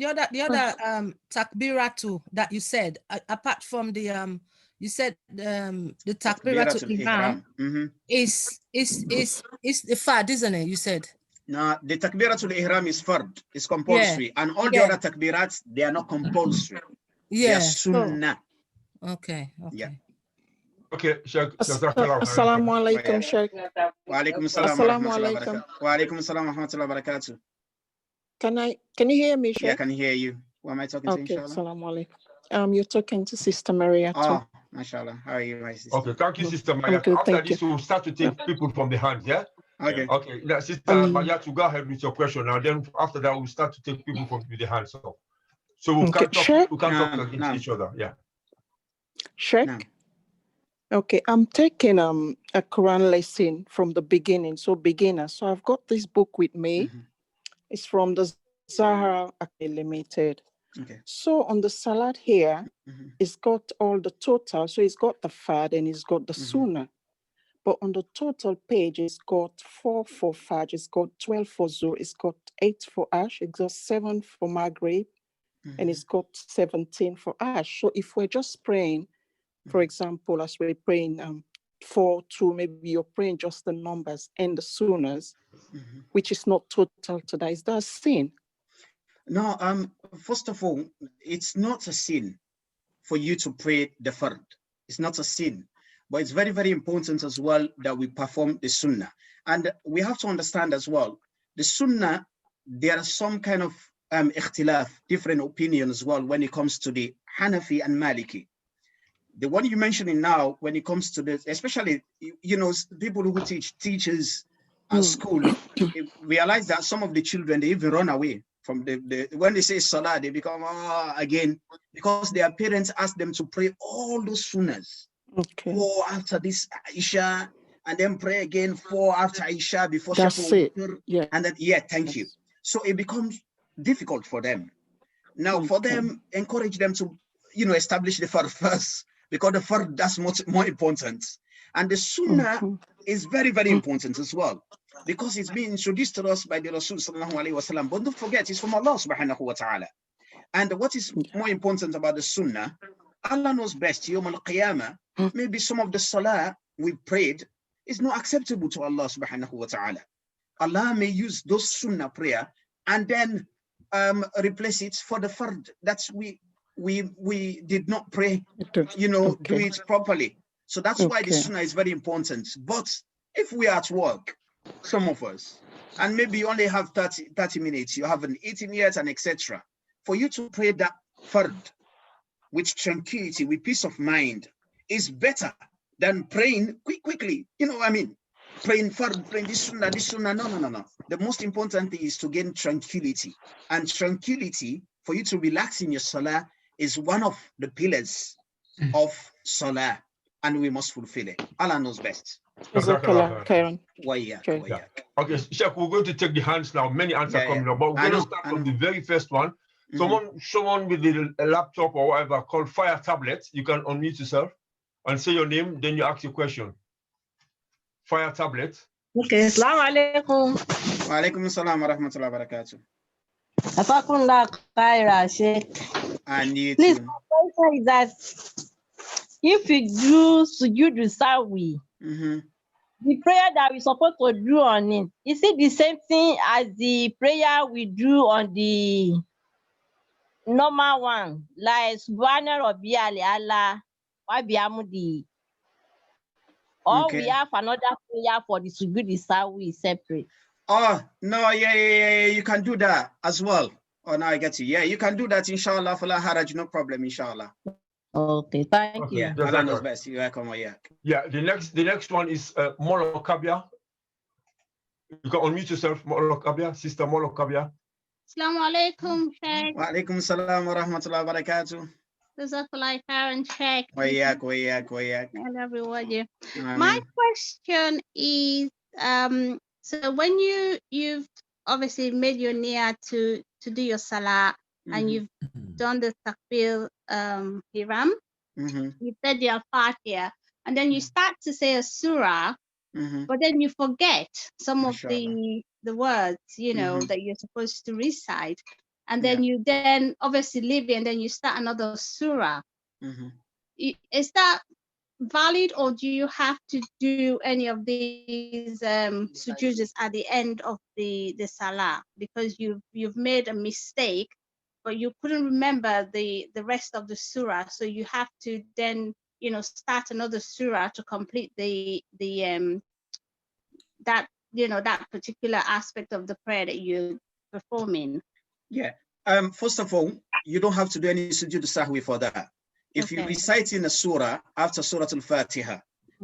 takbiratu that you said, apart from the you said the takbiratu ihram is the fard, isn't it? You said. No, the takbiratul ihram is fard, it's compulsory, and all the other takbirats, they are not compulsory. Yeah. They are sunnah. Okay. Yeah. Okay, Sheikh. Assalamu alaikum, Sheikh. Wa alaikum assalam wa rahmatullahi wa barakatuh. Wa alaikum assalam wa rahmatullahi wa barakatuh. Can you hear me, Sheikh? Yeah, I can hear you. Who am I talking to, inshallah? Assalamu alaikum. You're talking to Sister Maria. Oh, mashallah. How are you, my sister? Okay, thank you, Sister Maria. After this, we'll start to take people from the hands, yeah? Okay. Okay, now, Sister Maria, to go ahead with your question. Now, then after that, we'll start to take people from the hands. So we can't talk against each other, yeah. Sheikh? No. Okay, I'm taking a Quran lesson from the beginning, so beginner. So I've got this book with me. It's from the Zahra Limited. Okay. So on the salat here, it's got all the total. So it's got the fard and it's got the sunnah. But on the total page, it's got 4 for fajr, it's got 12 for zuhr, it's got 8 for ash, it's got 7 for maghrib, and it's got 17 for ash. So if we're just praying, for example, as we're praying 4, 2, maybe you're praying just the numbers and the sunnahs, which is not total to that. Is that a sin? No, first of all, it's not a sin for you to pray the fard. It's not a sin. But it's very, very important as well that we perform the sunnah. And we have to understand as well, the sunnah, there are some kind of ikhtilaf, different opinions as well when it comes to the Hanafi and Maliki. The one you're mentioning now, when it comes to the, especially, you know, people who teachers at school, realize that some of the children, they even run away from when they say salah, they become, again, because their parents ask them to pray all those sunnahs. Okay. 4 after this Isha, and then pray again 4 after Isha before Shafu. Yeah. And then, thank you. So it becomes difficult for them. Now, for them, encourage them to, you know, establish the fard first, because the fard, that's much more important. And the sunnah is very, very important as well, because it's been introduced to us by the Rasul sallallahu alaihi wasallam. But don't forget, it's from Allah subhanahu wa ta'ala. And what is more important about the sunnah, Allah knows best. Yawm al-Qiyamah, maybe some of the salah we prayed is not acceptable to Allah subhanahu wa ta'ala. Allah may use those sunnah prayer and then replace it for the fard that we we did not pray, you know, do it properly. So that's why the sunnah is very important. But if we are at work, some of us, and maybe you only have 30 minutes, you haven't eaten yet, and etc. For you to pray that fard with tranquility, with peace of mind, is better than praying quickly. You know what I mean? Praying fard, praying this sunnah. No. The most important thing is to gain tranquility. And tranquility, for you to relax in your salah, is one of the pillars of salah. And we must fulfill it. Allah knows best. Karen. Okay, Sheikh, we're going to take the hands now. Many hands are coming up, but we're going to start from the very first one. Someone with a laptop or whatever called Fire Tablet, you can unmute yourself and say your name, then you ask your question. Fire Tablet. Okay, Assalamu alaikum. Wa alaikum assalam wa rahmatullahi wa barakatuh. Afakunla Khaira, Sheikh. And you Please, too. my question is that if we do sujood sawi, the prayer that we're supposed to do on it, is it the same thing as the prayer we do on the normal one, like Subhana Rabbiyal A'la wa bihamdi? Or we have another prayer for the sujood sawi separate? Oh, no, yeah, you can do that as well. Oh, now I get you. Yeah, you can do that, inshallah, fala haraj, no problem, inshallah. Okay, thank you. Yeah, Allah knows best. You're welcome. Yeah, the next one is Molo Kabia. You can unmute yourself, Molo Kabia, Sister Molo Kabia. Assalamu alaikum, Sheikh. Wa alaikum salam wa rahmatullahi wa barakatuh. Jazakallah khairan, Sheikh. Wa yak. And everybody. My question is, so when you've obviously made your niyyah to do your salah, and you've done the takbir hiram, you said your Fatiha, and then you start to say a surah, but then you forget some of the words, you know, that you're supposed to recite, and then you then obviously leave it, and then you start another surah. Is that valid, or do you have to do any of these sujoos at the end of the salah because you've made a mistake, but you couldn't remember the rest of the surah, so you have to then, you know, start another surah to complete that, you know, that particular aspect of the prayer that you're performing? Yeah. First of all, you don't have to do any sujood sahwi for that. If you recite in a surah after Surah Al-Fatiha,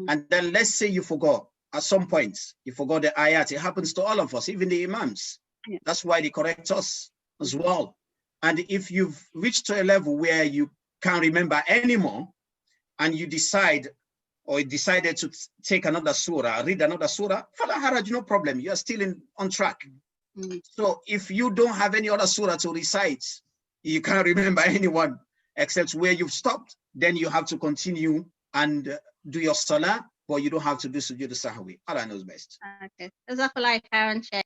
and then let's say you forgot at some point, you forgot the ayat, it happens to all of us, even the imams. That's why they correct us as well. And if you've reached to a level where you can't remember anymore, and you decided to take another surah, read another surah, fala haraj, no problem, you're still on track. So if you don't have any other surah to recite, you can't remember anyone except where you've stopped, then you have to continue and do your salah, but you don't have to do sujood sahwi. Allah knows best. Okay. Jazakallah khairan, Sheikh.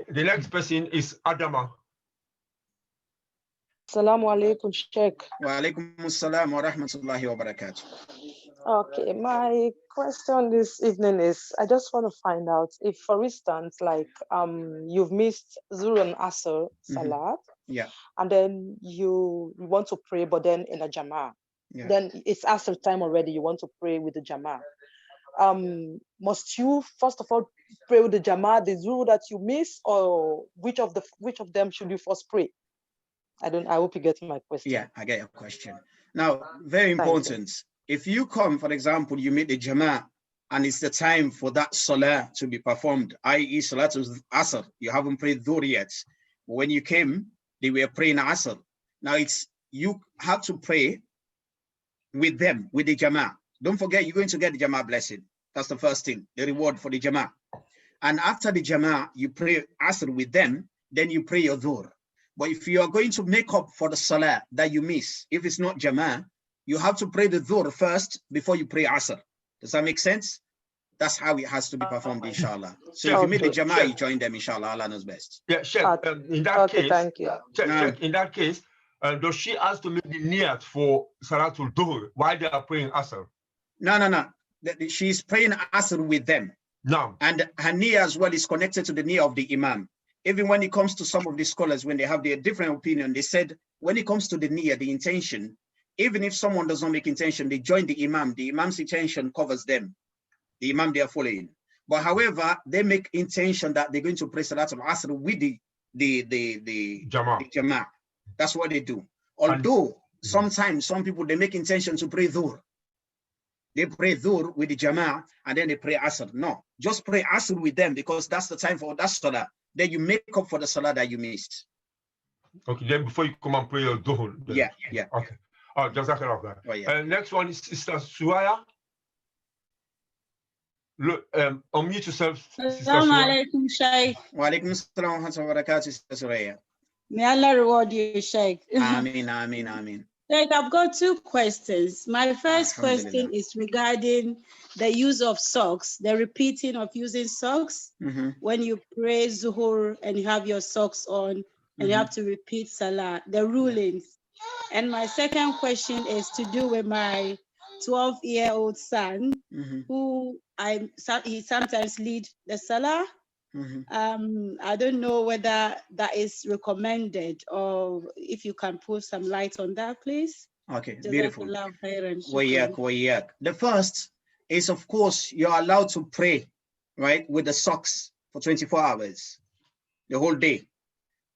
The next person is Adama. Assalamu alaikum, Sheikh. Wa alaikum assalam wa rahmatullahi wa barakatuh. Okay, my question this evening is, I just want to find out if, for instance, like you've missed Zuhr and Asr Salat, and then you want to pray, but then in a Jama'ah, then it's Asr time already, you want to pray with the Jama'ah. Must you first of all pray with the Jama'ah, the Zuhr that you miss, or which of them should you first pray? I hope you get my question. Yeah, I get your question. Now, very important. If you come, for example, you meet the Jama'ah and it's the time for that Salah to be performed, i.e. Salatul Asr, you haven't prayed Dhuhr yet. But when you came, they were praying Asr. Now you have to pray with them, with the Jama'ah. Don't forget, you're going to get the Jama'ah blessing. That's the first thing, the reward for the Jama'ah. And after the Jama'ah, you pray Asr with them, then you pray your Dhuhr. But if you are going to make up for the Salah that you miss, if it's not Jama'ah, you have to pray the Dhuhr first before you pray Asr. Does that make sense? That's how it has to be performed, inshallah. So if you meet the Jama'ah, you join them, inshallah. Allah knows best. Yeah, Sheikh, in that case, thank you. Sheikh, in that case, does she ask to make the niyat for Salatul Dhuhr while they are praying Asr? No. She's praying Asr with them. No. And her niyyah as well is connected to the niyyah of the Imam. Even when it comes to some of the scholars, when they have their different opinion, they said when it comes to the niyyah, the intention, even if someone does not make intention, they join the imam's intention covers them, the imam they are following. But however, they make intention that they're going to pray Salat al-Asr with the Jama'ah. That's what they do. Although sometimes some people, they make intention to pray Dhuhr. They pray Dhuhr with the Jama'ah and then they pray Asr. No, just pray Asr with them because that's the time for that Salah. Then you make up for the Salah that you missed. Okay, then before you come and pray your Dhuhr. Yeah. Okay. Jazakallah. Oh, yeah. Next one is Sister Suaya. Look, unmute yourself. Assalamu alaikum, Sheikh. Wa alaikum assalam wa rahmatullahi wa barakatuh, Sister Suraya. May Allah reward you, Sheikh. Ameen, ameen, ameen. Sheikh, I've got two questions. My first question is regarding the use of socks, the repeating of using socks when you pray Zuhur and you have your socks on and you have to repeat Salah, the rulings. And my second question is to do with my 12-year-old son, who he sometimes lead the Salah. I don't know whether that is recommended or if you can put some light on that, please. Okay, beautiful. The first is, of course, you're allowed to pray, right, with the socks for 24 hours, the whole day.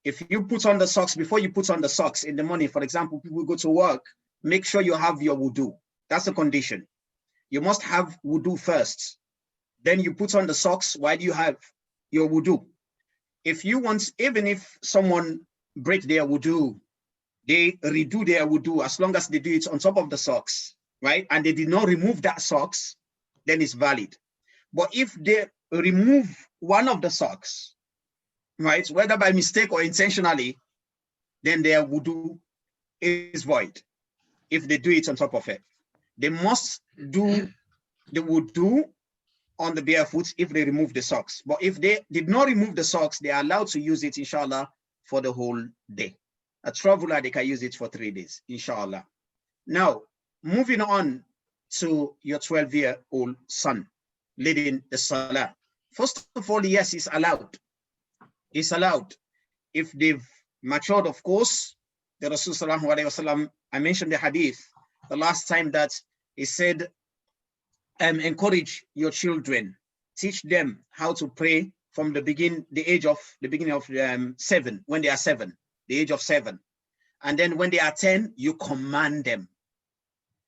If you put on the socks, before you put on the socks in the morning, for example, people go to work, make sure you have your wudu. That's a condition. You must have wudu first. Then you put on the socks while you have your wudu. If you want, even if someone break their wudu, they redo their wudu as long as they do it on top of the socks, right? And they did not remove that socks, then it's valid. But if they remove one of the socks, right, whether by mistake or intentionally, then their wudu is void if they do it on top of it. They must do the wudu on the barefoot if they remove the socks. But if they did not remove the socks, they are allowed to use it, inshallah, for the whole day. A traveler, they can use it for 3 days, inshallah. Now, moving on to your 12-year-old son leading the Salah. First of all, yes, it's allowed. It's allowed. If they've matured, of course, the Rasul sallallahu alayhi wasallam, I mentioned the hadith the last time that he said, encourage your children, teach them how to pray from the beginning of 7, when they are 7, the age of 7. And then when they are 10, you command them,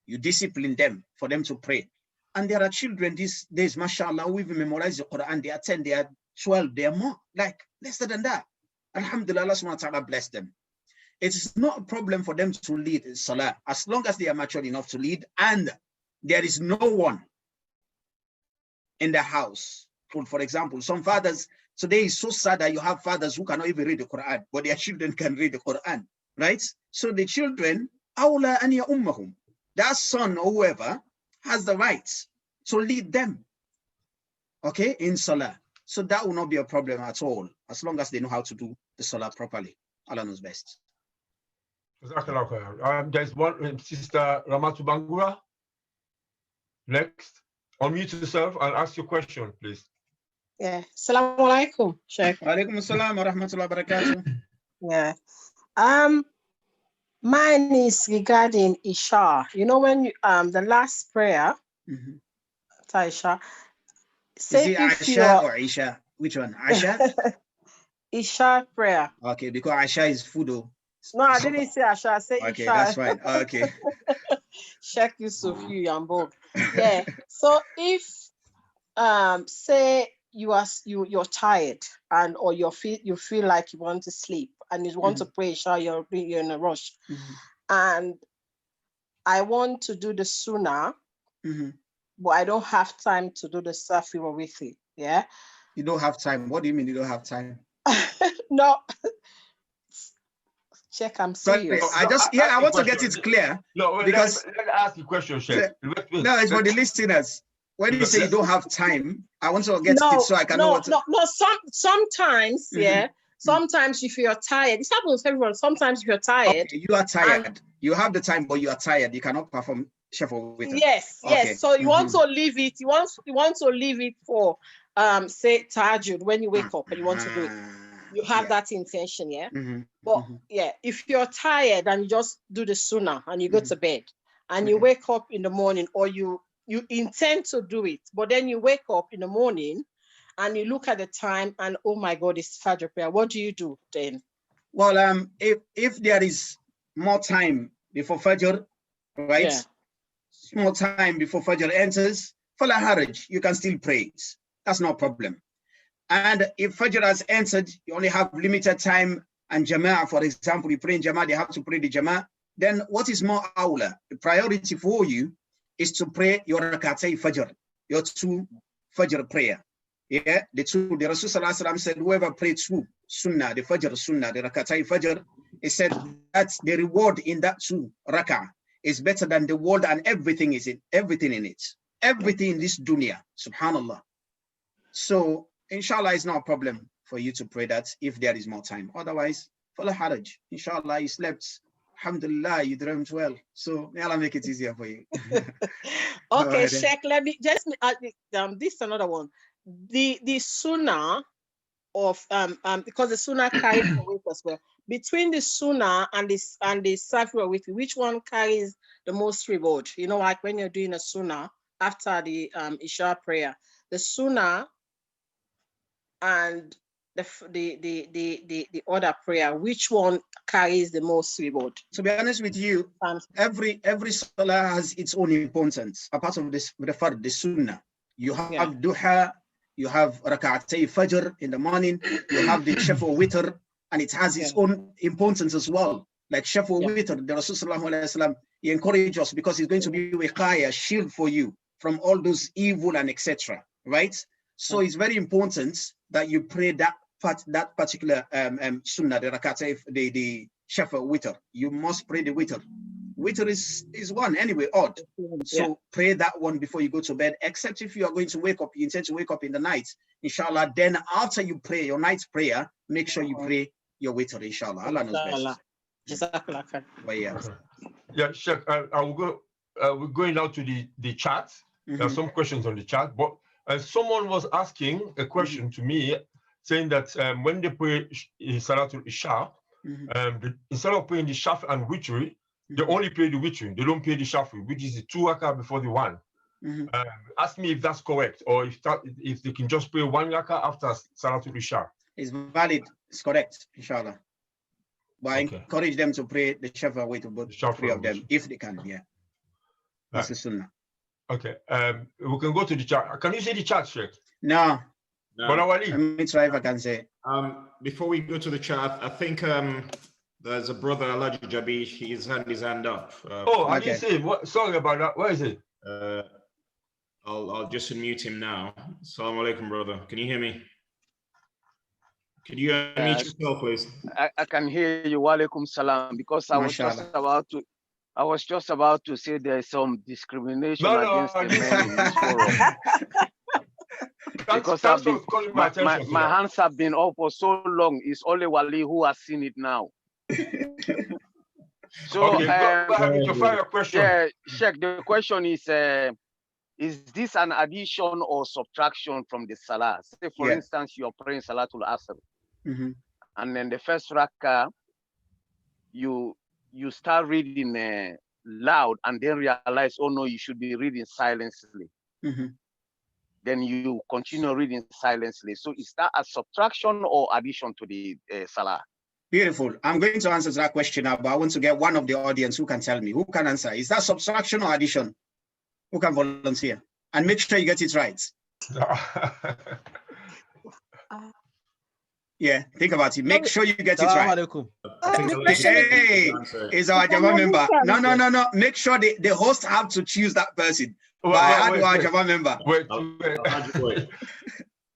you discipline them for them to pray. And there are children these days, mashallah, who even memorize the Quran. They are 10, they are 12, they are more, like lesser than that. Alhamdulillah, Allah subhanahu wa ta'ala bless them. It is not a problem for them to lead in Salah, as long as they are mature enough to lead, and there is no one in the house. For example, some fathers, today is so sad that you have fathers who cannot even read the Quran, but their children can read the Quran, right? So the children, awla an ya ummahum, that son or whoever has the right to lead them, okay, in Salah. So that will not be a problem at all, as long as they know how to do the Salah properly. Allah knows best. There's one, Sister Ramatu Bangura. Next, unmute yourself and ask your question, please. Yeah. Assalamu alaikum, Sheikh. Wa alaikum assalam wa rahmatullahi wa barakatuh. Yeah. Mine is regarding Isha. You know, when you, the last prayer, Isha, say is it Aisha or Isha? Which one? Aisha? Isha prayer. Okay, because Aisha is food. No, I didn't say Aisha. I said okay, Isha. That's fine. Okay. Sheikh Yusuf, you and Bob. Yeah. So if say you're tired and or you feel like you want to sleep and you want to pray Isha, you're in a rush, and I want to do the sunnah, but I don't have time to do the safi or witri. Yeah. You don't have time. What do you mean you don't have time? No. Check, I'm serious. I want to get it clear. No, because let me ask you a question, Sheikh. No, it's for the listeners. When you say you don't have time, I want to get it so I can know what to... No, sometimes, yeah. Sometimes if you're tired, it happens to everyone. Sometimes if you're tired. Okay, you are tired. You have the time, but you are tired. You cannot perform shuffle with it. Yes, yes. So you want to leave it. You want to leave it for say tahajjud when you wake up and you want to do it. you have that intention, yeah. But yeah, if you're tired and you just do the sunnah and you go to bed and you wake up in the morning, or you intend to do it, but then you wake up in the morning and you look at the time and oh my God, it's Fajr prayer. What do you do then? Well, if there is more time before Fajr, right? Yeah. More time before Fajr enters, Fala Haraj, you can still pray it. That's no problem. And if Fajr has entered, you only have limited time, and Jama'ah, for example, you pray in Jama'ah, they have to pray the Jama'ah, then what is more awla? The priority for you is to pray your rakatay Fajr, your 2 Fajr prayer. Yeah, the Rasul Sallallahu Alaihi Wasallam said, whoever prayed 2 Sunnah, the Fajr Sunnah, the rakatay Fajr, he said that the reward in that 2 rak'ah is better than the world and everything in it. Everything in this dunya, subhanallah. So inshallah, it's not a problem for you to pray that if there is more time. Otherwise, fala haraj. Inshallah, you slept. Alhamdulillah, you dreamt well. So may Allah make it easier for you. Okay, Sheikh, let me just this is another one. The sunnah of because the sunnah carries the weight as well. Between the sunnah and the safra with which one carries the most reward? You know, like when you're doing a sunnah after the Isha prayer, the sunnah and the other prayer, which one carries the most reward? To be honest with you, every salah has its own importance. Apart from this, the sunnah, you have duha, you have rak'atay fajr in the morning, you have the shafa witr, and it has its own importance as well. Like shafa witr, the Rasul Sallallahu Alaihi Wasallam, he encouraged us because it's going to be a shield for you from all those evil and etc. Right? So it's very important that you pray that particular sunnah, the rak'atay, the shafa witr. You must pray the witr. Witr is one anyway, odd. So pray that one before you go to bed, except if you are going to wake up, you intend to wake up in the night, inshallah. Then after you pray your night prayer, make sure you pray your witr, inshallah. Allah knows best. Yeah, Sheikh, I will go. We're going now to the chat. There are some questions on the chat, but someone was asking a question to me, saying that when they pray Salatul Isha, instead of praying the Shaf and Witri, they only pray the Witri. They don't pray the Shafi, which is the 2 rakah before the 1. Ask me if that's correct, or if they can just pray 1 rakah after Salatul Isha. It's valid. It's correct, inshallah. But I encourage them to pray the Shafa with both 3 of them, if they can. Yeah, that's the sunnah. Okay, we can go to the chat. Can you see the chat, Sheikh? No. Let me try if I can say. Before we go to the chat, I think there's a brother, Alaji Jabi, he's had his hand up. I didn't see it. Sorry about that. Where is it? I'll just unmute him now. Assalamu alaikum, brother. Can you hear me? Could you unmute yourself, please? I can hear you. Wa alaikum salam. Because I was just about to say there's some discrimination against the men in this forum. Because my hands have been up for so long. It's only Wali who has seen it now. So, yeah, Sheikh, the question is this an addition or subtraction from the Salah? Say, for instance, you're praying Salatul Asr, and then the first rakah, you start reading loud, and then realize, oh no, you should be reading silently. Then you continue reading silently. So is that a subtraction or addition to the Salah? Beautiful. I'm going to answer that question now, but I want to get one of the audience who can tell me. Who can answer? Is that subtraction or addition? Who can volunteer? And make sure you get it right. Yeah, think about it. Make sure you get it right. Hey, is our Java member. No. Make sure the host have to choose that person. Wait.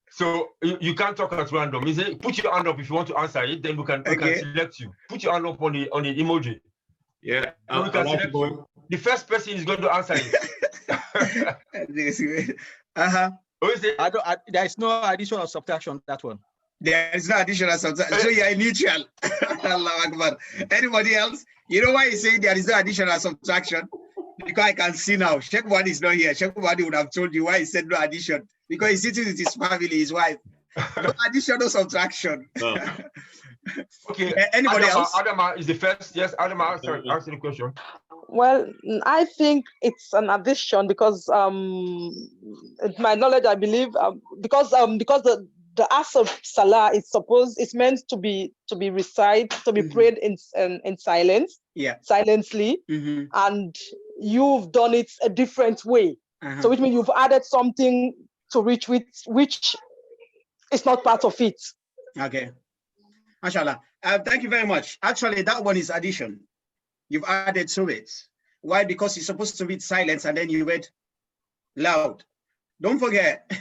So you can't talk at random. Is it? Put your hand up if you want to answer it. Then we can select you. Put your hand up on the emoji. Yeah. We can select you. The first person is going to answer it. There is no addition or subtraction. That one. There is no addition or subtraction. So you're neutral. Allahu Akbar. Anybody else? You know why he's saying there is no addition or subtraction? Because I can see now. Sheikh Wadi is not here. Sheikh Wadi would have told you why he said no addition. Because he's sitting with his family, his wife. No addition, no subtraction. No. Okay. Anybody Adama, else? Adama is the first. Yes, Adama, answer the question. Well, I think it's an addition because in my knowledge, I believe because the acts of Salah is meant to be recited, to be prayed in silence, silently, and you've done it a different way. So which means you've added something to which is not part of it. Okay. MashaAllah. Thank you very much. Actually, that one is addition. You've added to it. Why? Because you're supposed to read silence and then you read loud. Don't forget,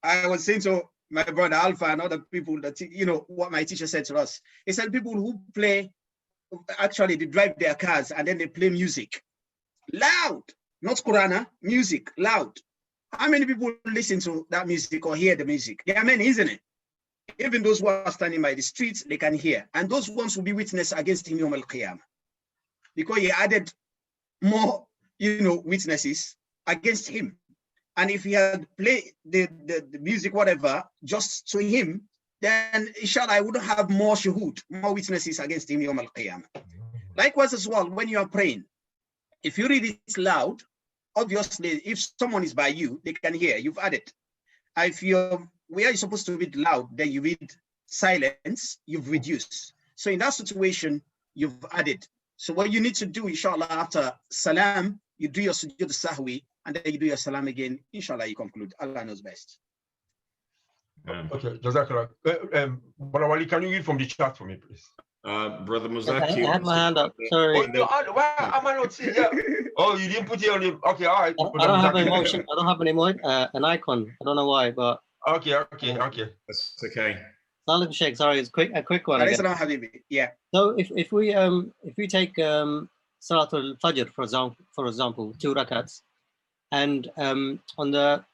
I was saying to my brother Alpha and other people that, what my teacher said to us. He said people who play, actually they drive their cars and then they play music loud, not Qur'an, music loud. How many people listen to that music or hear the music? There are many, isn't it? Even those who are standing by the streets, they can hear. And those ones will be witness against him Yawm al-Qiyamah. Because he added more, witnesses against him. And if he had played the music, whatever, just to him, then inshallah, I wouldn't have more shuhud, more witnesses against him Yawm al-Qiyamah. Likewise as well, when you are praying, if you read it loud, obviously, if someone is by you, they can hear. You've added. If where you're supposed to read loud, then you read silence, you've reduced. So in that situation, you've added. So what you need to do, inshallah, after salam, you do your sujood sahwi, and then you do your salam again. Inshallah, you conclude. Allah knows best. Okay, Jazakallah. Brother Wali, can you read from the chat for me, please? Brother Muzaki. I had my hand up. Sorry. Why am I not seeing? Yeah. Oh, you didn't put it on the. Okay, all right. I don't have an emotion. I don't have an icon. I don't know why, but. Okay. That's okay. Salam Sheikh, sorry, it's a quick one. Yeah. So if we take Salatul Fajr for example, 2 rakats, and on the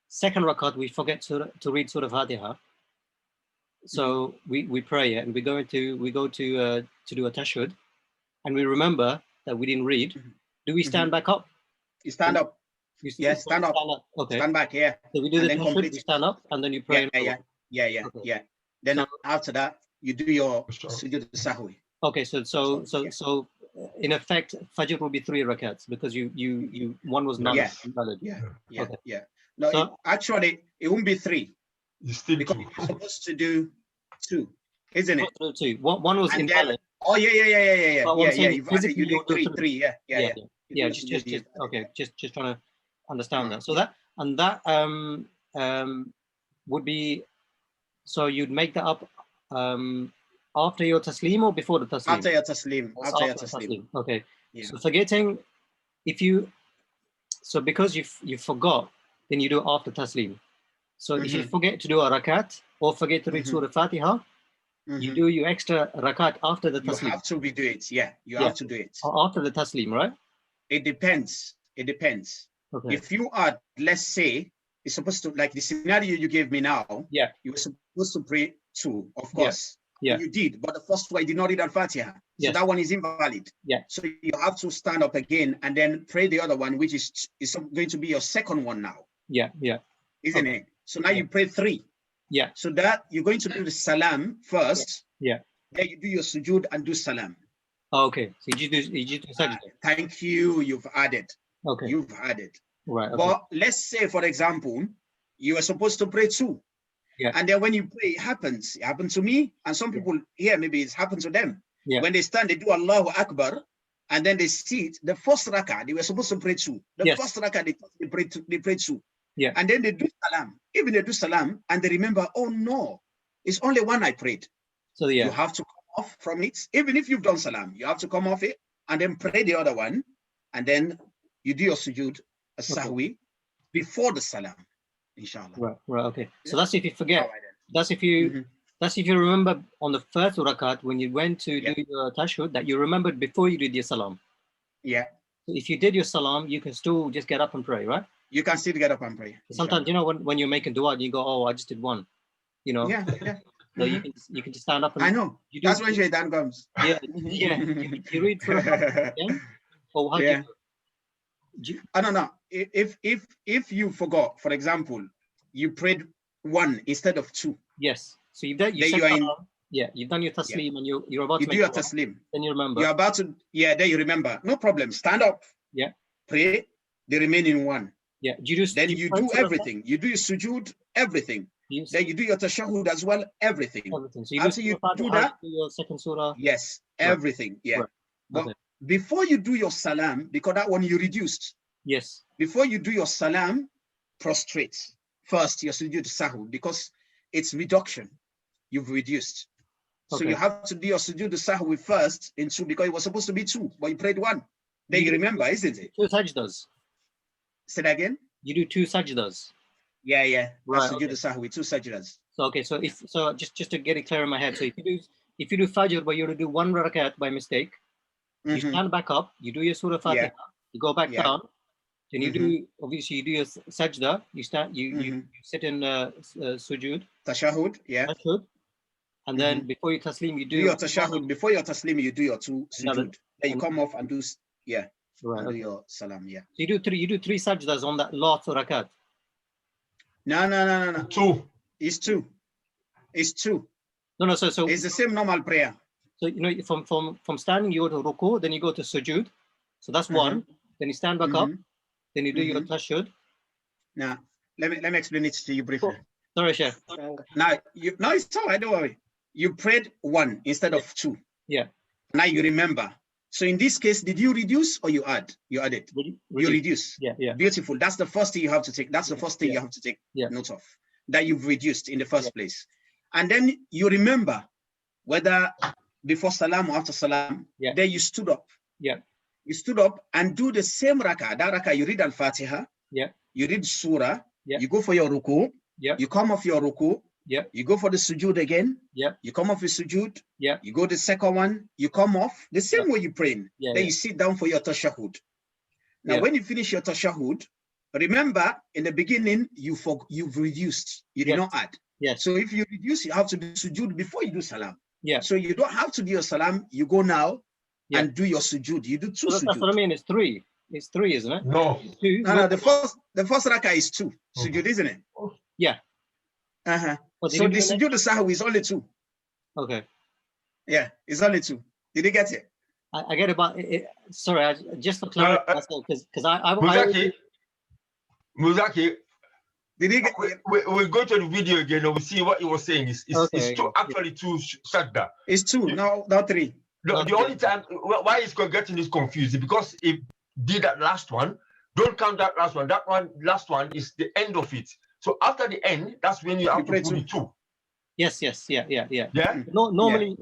second rakat we forget to read Surah Fatiha. So we pray and we go to do a tashahhud, and we remember that we didn't read. Do we stand back up? You stand up. Yes, stand up. Okay. Stand back, yeah. So we do the tashahhud, we stand up, and then you pray. Yeah. Then after that, you do your sujood sahwi. Okay, so in effect, Fajr will be 3 rakats because you one was not valid. Yeah. No, so, actually, it won't be 3. Because you're supposed to do 2, isn't it? 2. One was invalid. Oh yeah. You do 3. Yeah. Just trying to understand that. So that would be. So you'd make that up after your taslim or before the taslim? After your taslim. Okay. Yeah. So forgetting, because you forgot, then you do after taslim. So if you forget to do a rakat or forget to read Surah Fatiha, you do your extra rakat after the taslim. You have to redo it. Yeah, you have to do it. After the taslim, right? It depends. Okay. If you are, let's say, it's supposed to, like the scenario you gave me now, you were supposed to pray 2, of course. Yeah. You did, but the first one, you did not read Al-Fatiha. So that one is invalid. Yeah. So you have to stand up again and then pray the other one, which is going to be your second one now. Yeah. Isn't it? So now you pray 3. Yeah. So that you're going to do the salam first. Yeah. Then you do your sujood and do salam. Okay. So you do sajda. Thank you. You've added. Okay. You've added. Right. Okay. But let's say, for example, you are supposed to pray 2. Yeah. And then when you pray, it happens. It happened to me. And some people here, maybe it's happened to them. Yeah. When they stand, they do Allahu Akbar. And then they sit. The first rakah, they were supposed to pray 2. The first rakah, they pray 2. Yeah. And then they do salam. Even they do salam and they remember, oh no, it's only one I prayed. So you have to come off from it. Even if you've done salam, you have to come off it and then pray the other one. And then you do your sujood, a sahwi, before the salam, inshallah. Right, okay. So that's if you forget. That's if you remember on the first rakat when you went to do your tashahhud that you remembered before you did your salam. Yeah. So if you did your salam, you can still just get up and pray, right? You can still get up and pray. Sometimes, when you're making dua, you go, oh, I just did one. Yeah. So you can just stand up and I know. That's when Shaitan comes. Yeah. You read through again? Or how do you I don't know. If you forgot, for example, you prayed 1 instead of 2. Yes. So you've done, you've done your taslim and you're about to make your taslim. Then you remember. You're about to, then you remember. No problem. Stand up. Yeah. Pray the remaining 1. Yeah. You do everything. You do your sujood, everything. Then you do your tashahud as well, everything. So after you do that, your second surah. Yes, everything. Yeah. Right. But before you do your salam, because that one you reduced. Yes. Before you do your salam, prostrate. First, your sujood sahwi, because it's reduction. You've reduced. So you have to do your sujood sahwi first in 2, because it was supposed to be 2, but you prayed 1. Then you remember, isn't it? 2 sajdas. Say that again? You do 2 sajdas. Yeah. Right. Sujood sahwi, 2 sajdas. So so just to get it clear in my head. So if you do fajr, but you do 1 rakat by mistake, you stand back up, you do your surah Fatiha, you go back down, then you do, obviously you do your sajda, you stand, you sit in sujood. Tashahud, Tashahud. And then before you taslim, you do your tashahud. Before your taslim, you do your 2 sujood. Then you come off and do, do your salam, So you do 3 sajdas on that last rakat. No. 2. It's 2. It's 2. No. So it's the same normal prayer. So from standing, you go to ruku, then you go to sujood. So that's 1. Then you stand back up. Then you do your tashahud. Now, let me explain it to you briefly. Sorry, Sheikh. Now, it's all right. Don't worry. You prayed 1 instead of 2. Yeah. Now you remember. So in this case, did you reduce or you add? You added. You reduce. Yeah. Beautiful. That's the first thing you have to take. That's the first thing you have to take note of. That you've reduced in the first place. And then you remember whether before salam or after salam, then you stood up. Yeah. You stood up and do the same rakah. That rakah, you read Al-Fatiha. Yeah. You read surah. Yeah. You go for your ruku. Yeah. You come off your ruku. Yeah. You go for the sujood again. Yeah. You come off your sujood. Yeah. You go the second one. You come off the same way you praying. Yeah. Then you sit down for your tashahud. Now, when you finish your tashahud, remember in the beginning you've reduced. You did not add. Yes. So if you reduce, you have to do sujood before you do salam. Yeah. So you don't have to do your salam. You go now and do your sujood. You do 2 sujood. That's what I mean. It's 3. It's 3, isn't it? No. 2. No. The first rakah is 2 sujood, isn't it? Yeah. So the sujood sahwi is only 2. Okay. Yeah, it's only 2. Did you get it? I get about it. Sorry, just for clarity, because I Muzaki, did he get? We'll go to the video again and we'll see what he was saying. It's 2, actually 2 sajda. It's 2, no, not 3. The only time why he's getting this confused is because he did that last one. Don't count that last one. That last one is the end of it. So after the end, that's when you have to put the 2. Yes, yeah. Yeah. No, normally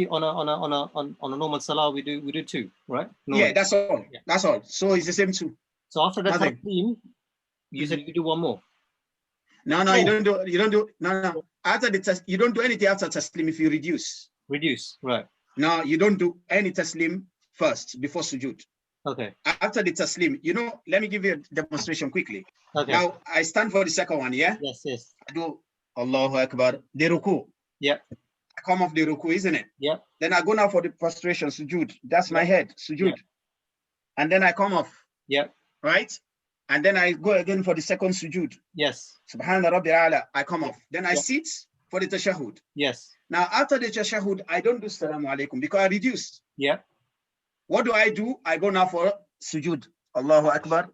on a normal salah we do 2, right? Normally. Yeah, that's all. Yeah. That's all. So it's the same 2. So after that taslim, you said you do 1 more. No, you don't do. No. After the test, you don't do anything after taslim if you reduce. Reduce, right? No, you don't do any taslim first before sujood. Okay. After the taslim, let me give you a demonstration quickly. Okay. Now I stand for the second one. Yeah. Yes. I do Allahu Akbar, the ruku. Yeah. I come off the ruku, isn't it? Yeah. Then I go now for the prostration, sujood. That's my head, sujood. Yeah. And then I come off. Yeah. Right? And then I go again for the second sujood. Yes. Subhana Rabbil A'la. I come off. Then I sit for the tashahud. Yes. Now after the tashahud, I don't do salamu alaikum because I reduced. Yeah. What do? I go now for sujood. Allahu Akbar.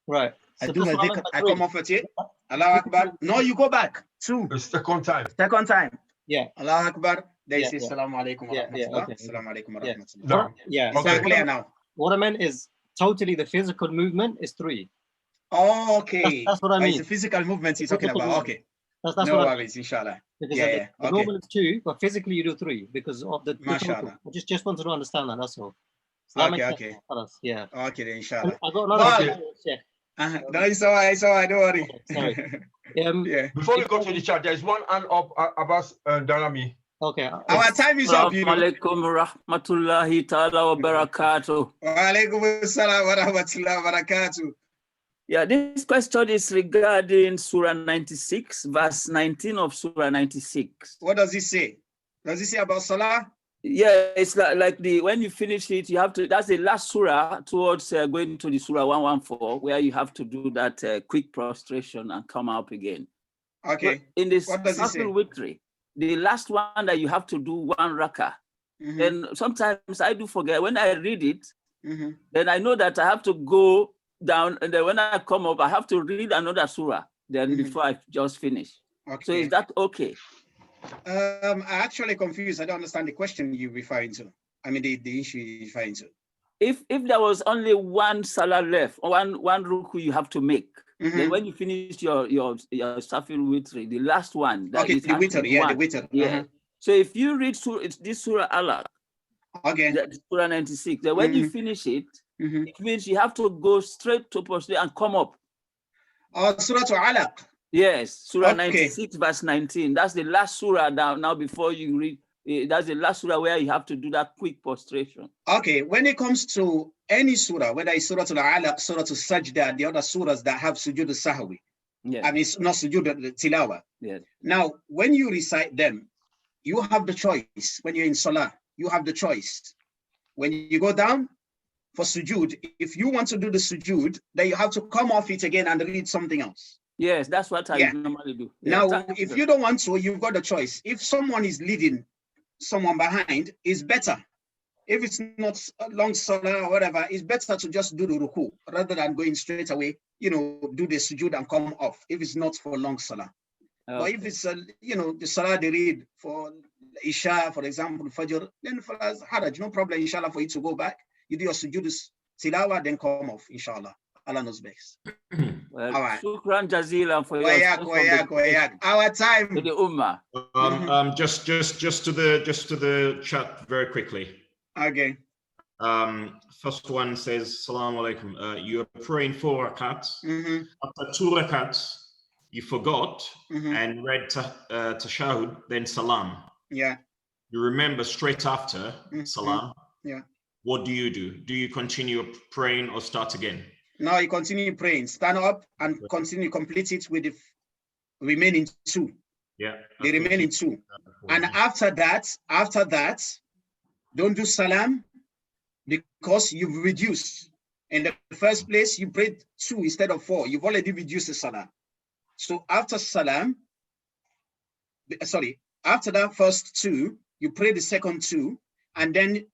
Right. I do my dhikr. I come off at it. Allahu Akbar. No, you go back. 2. The second time. Second time. Yeah. Allahu Akbar. They say Assalamu alaikum wa rahmatullah. Okay. Assalamu alaikum wa rahmatullah. No. Yeah. It's not clear now. What I meant is totally the physical movement is 3. Oh, okay. That's what I mean. It's the physical movement you're talking about. Okay. That's no what worries, inshallah. Because yeah. The normal is 2, but physically you do 3 because of the. Mashallah. I just wanted to understand that. That's all. So that okay. Yeah. Okay, then, inshallah. I got another question. No, it's all right. Don't worry. Sorry. Yeah. Before we go to the chat, there's one hand up, Abbas Darami. Okay. Our time is up. Alaikum rahmatullahi ta'ala wa barakatuh. Wa alaikum assalam wa rahmatullahi wa barakatuh. Yeah, this question is regarding Surah 96, verse 19 of Surah 96. What does it say? Does it say about Salah? Yeah, it's like when you finish it, you have to, that's the last surah towards going to the Surah 114, where you have to do that quick prostration and come up again. Okay. In this What does it say? Safil Witri, the last one that you have to do 1 rakah. And sometimes I do forget. When I read it, then I know that I have to go down, and then when I come up, I have to read another surah then before I just finish. Okay. So is that okay? I'm actually confused. I don't understand the question you're referring to. I mean, the issue you're referring to. If there was only 1 salah left, or one ruku you have to make, then when you finish your Safil Witri, the last one, that okay, the witr, yeah, the witr. Yeah. So if you read this Surah Allah, okay, Surah 96, then when you finish it, it means you have to go straight to prostrate and come up. Surah Alaq. Yes, Surah 96, verse 19. That's the last surah now before you read. That's the last surah where you have to do that quick prostration. Okay, when it comes to any surah, whether it's Surah Al-Alaq, Surah Al-Sajda, and the other surahs that have sujood al-sahwi, I mean, it's not sujood al-tilawa. Yes. Now, when you recite them, you have the choice. When you're in salah, you have the choice. When you go down for sujood, if you want to do the sujood, then you have to come off it again and read something else. Yes, that's what I normally do. Now, if you don't want to, you've got the choice. If someone is leading someone behind, it's better. If it's not a long salah or whatever, it's better to just do the ruku rather than going straight away, do the sujood and come off if it's not for long salah. Okay. But if it's, the salah they read for Isha, for example, Fajr, then for haraj, no problem, inshallah, for you to go back. You do your sujood tilawa, then come off, inshallah. Allah knows best. Well, all right. Shukran jazilan for our time. To the ummah. Just to the chat very quickly. Okay. First one says, Salaam alaikum. You're praying 4 rakats. After 2 rakats, you forgot and read tashahud, then salam. Yeah. You remember straight after salam. Yeah. What do? Do you continue praying or start again? No, you continue praying. Stand up and continue, complete it with the remaining 2. Yeah. The remaining 2. And after that, don't do salam because you've reduced. In the first place, you prayed 2 instead of 4. You've already reduced the salam. So after salam, after that first 2, you pray the second 2, and then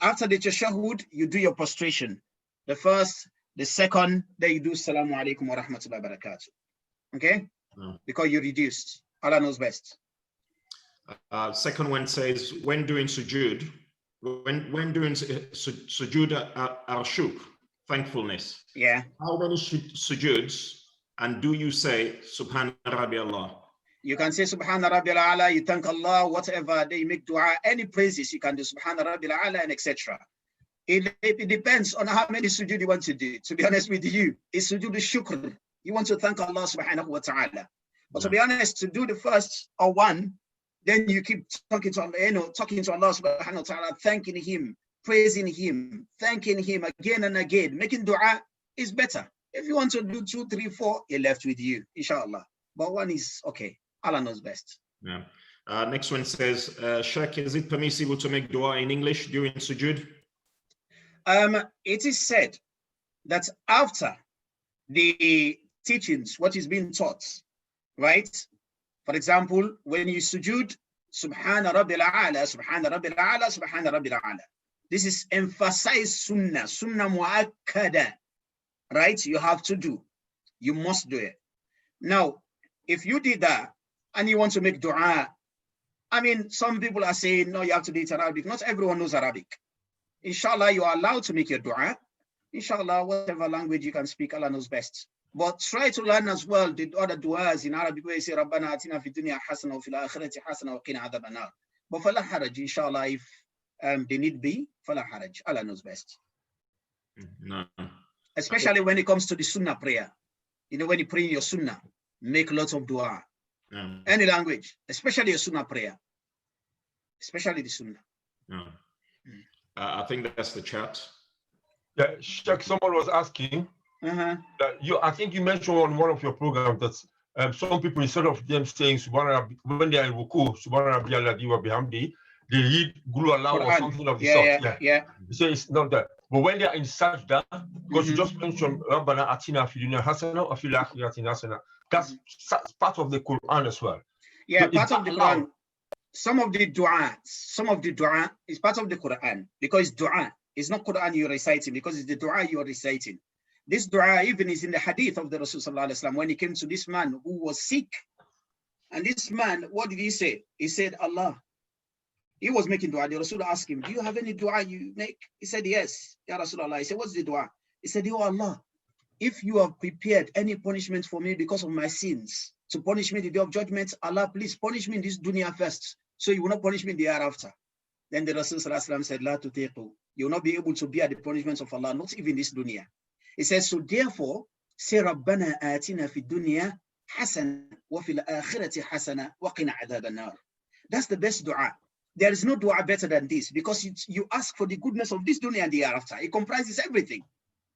after the tashahhud, you do your prostration. The first, the second, then you do salamu alaikum wa rahmatullahi wa barakatuh. Okay? Because you reduced. Allah knows best. Second one says, when doing sujood, when doing sujood al-shuk, thankfulness. Yeah. How many sujoods, and do you say Subhana Rabbi Allah? You can say Subhana Rabbi al-Ala, you thank Allah, whatever, they make dua, any praises you can do, Subhana Rabbi al-Ala, and etc. It depends on how many sujood you want to do. To be honest with you, it's sujood shukr. You want to thank Allah subhanahu wa ta'ala. But to be honest, to do the first or one, then you keep talking to Allah, talking to Allah subhanahu wa ta'ala, thanking Him, praising Him, thanking Him again and again. Making dua is better. If you want to do 2, 3, 4, you're left with you, inshallah. But one is okay. Allah knows best. Yeah. Next one says, Sheikh, is it permissible to make dua in English during sujood? It is said that after the teachings, what is being taught, right? For example, when you sujood, Subhana Rabbil A'la, Subhana Rabbil A'la, Subhana Rabbil A'la. This is emphasized sunnah mu'akkada, right? You have to do. You must do it. Now, if you did that and you want to make dua, I mean, some people are saying, no, you have to do it in Arabic. Not everyone knows Arabic. Inshallah, you are allowed to make your dua. Inshallah, whatever language you can speak, Allah knows best. But try to learn as well the other du'as in Arabic where you say, Rabbana atina fi dunya hasana wa fil akhirati hasana wa qina adhaban nar. But fala haraj, inshallah, if they need be, fala haraj. Allah knows best. No. Especially when it comes to the sunnah prayer. When you pray in your sunnah, make lots of dua. Any language, especially your sunnah prayer. Especially the sunnah. No. I think that's the chat. Yeah, Sheikh, someone was asking that I think you mentioned on one of your programs that some people, instead of them saying Subhana Rabbi, when they are in Ruku, Subhana Rabbi Alladhi wa bihamdi, they read Gulu Allah or something of the sort. Yeah. So it's not that. But when they are in Sajda, because you just mentioned Rabbana atina fi dunya hasana wa fil akhirati hasana, That's part of the Quran as well. Yeah, So part of the Quran. Some of the dua is part of the Quran, because dua is not Quran you're reciting, because it's the dua you're reciting. This dua even is in the hadith of the Rasul sallallahu alaihi wasallam when he came to this man who was sick. And this man, what did he say? He said, Allah. He was making dua. The Rasul asked him, do you have any dua you make? He said, yes, Ya Rasulullah. He said, what's the dua? He said, oh Allah, if you have prepared any punishment for me because of my sins, to punish me the day of judgment, Allah, please punish me in this dunya first, so you will not punish me the hereafter. Then the Rasul sallallahu alaihi wasallam said, La tutiqu. You will not be able to bear the punishments of Allah, not even this dunya. He says, so therefore, say, Rabbana atina fi dunya hasana wa fil akhirati hasana wa qina adhab an-nar. That's the best dua. There is no dua better than this, because you ask for the goodness of this dunya and the hereafter. It comprises everything,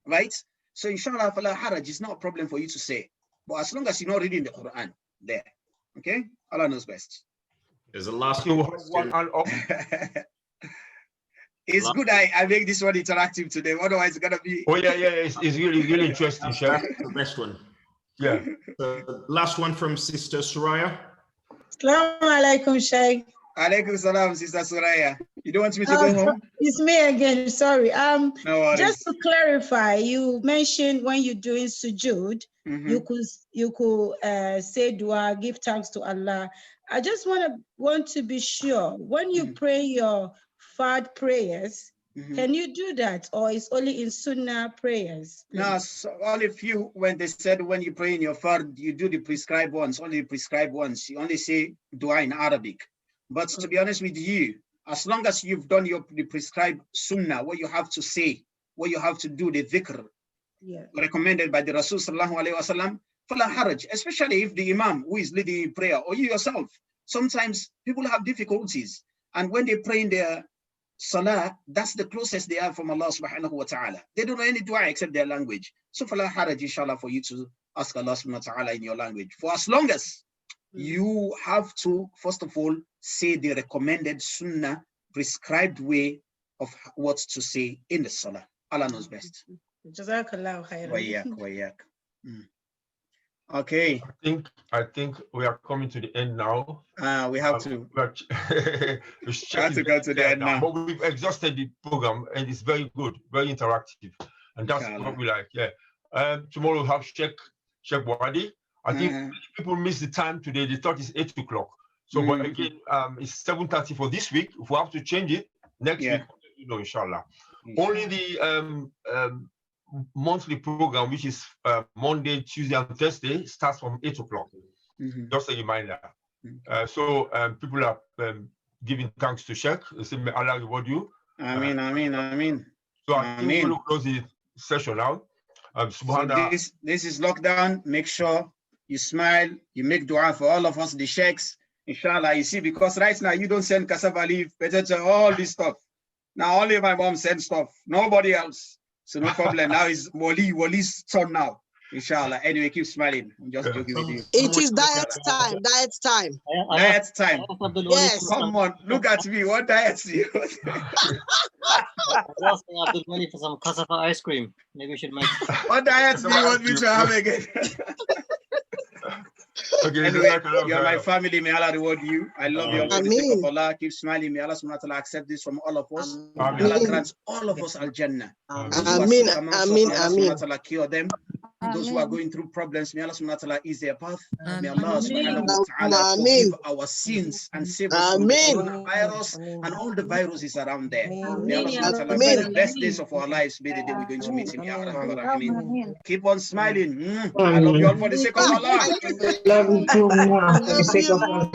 right? So inshallah, fala haraj is not a problem for you to say. But as long as you're not reading the Quran there, okay? Allah knows best. There's a last one. It's good I make this one interactive today. Otherwise, it's gonna be. Oh yeah. It's really interesting, Sheikh. The best one. Yeah. Last one from Sister Suraya. Assalamu alaikum, Sheikh. Alaikum salam, Sister Suraya. You don't want me to go home? It's me again. Sorry. No worries. Just to clarify, you mentioned when you're doing sujood, you could say dua, give thanks to Allah. I just want to be sure, when you pray your fard prayers, can you do that, or it's only in sunnah prayers? No, so only few, when they said when you pray in your fard, you do the prescribed ones, only the prescribed ones. You only say dua in Arabic. But to be honest with you, as long as you've done the prescribed sunnah, what you have to say, what you have to do, the dhikr, recommended by the Rasul sallallahu alaihi wasallam, fala haraj, especially if the imam who is leading prayer, or you yourself, sometimes people have difficulties. And when they pray in their salah, that's the closest they are from Allah subhanahu wa ta'ala. They don't know any dua except their language. So fala haraj, inshallah, for you to ask Allah subhanahu wa ta'ala in your language. For as long as you have to, first of all, say the recommended sunnah, prescribed way of what to say in the salah. Allah knows best. Jazakallahu khairan. Okay. I think we are coming to the end now. We have to. We have to go to the end now. But we've exhausted the program, and it's very good, very interactive, and that's what we like. Yeah. Tomorrow we'll have Sheikh Wadi. I think people miss the time today. They thought it's 8 o'clock. So, but again, it's 7:30 for this week. If we have to change it next week, inshallah. Only the monthly program, which is Monday, Tuesday, and Thursday, starts from 8 o'clock. Just a reminder. So people are giving thanks to Sheikh. They say, may Allah reward you. Ameen. So I think we'll close the session now. So this is lockdown. Make sure you smile, you make dua for all of us, the sheikhs, inshallah. You see, because right now you don't send cassava leaf, potato, all this stuff. Now only my mom sends stuff, nobody else. So no problem. Now it's Wali's turn now, inshallah. Anyway, keep smiling. I'm just joking with you. It is diet time. Diet time. Diet time. Yes. Come on, look at me. What diet do you? I was asking Abdul Ghani for some cassava ice cream. Maybe we should make. What diet do you want me to have again? Okay, anyway, you're my family. May Allah reward you. I love you all for the sake of Allah. Keep smiling. May Allah subhanahu wa ta'ala accept this from all of us. May Allah grant all of us al-Jannah. Ameen. Cure them. Those who are going through problems, may Allah subhanahu wa ta'ala ease their path. May Allah subhanahu wa ta'ala forgive our sins and save us from the coronavirus and all the viruses around there. May Allah subhanahu wa ta'ala make the best days of our lives be the day we're going to meet him. Ya Rahman Rahim. Keep on smiling. I love you all for the sake of Allah. Love you too, for the sake of Allah.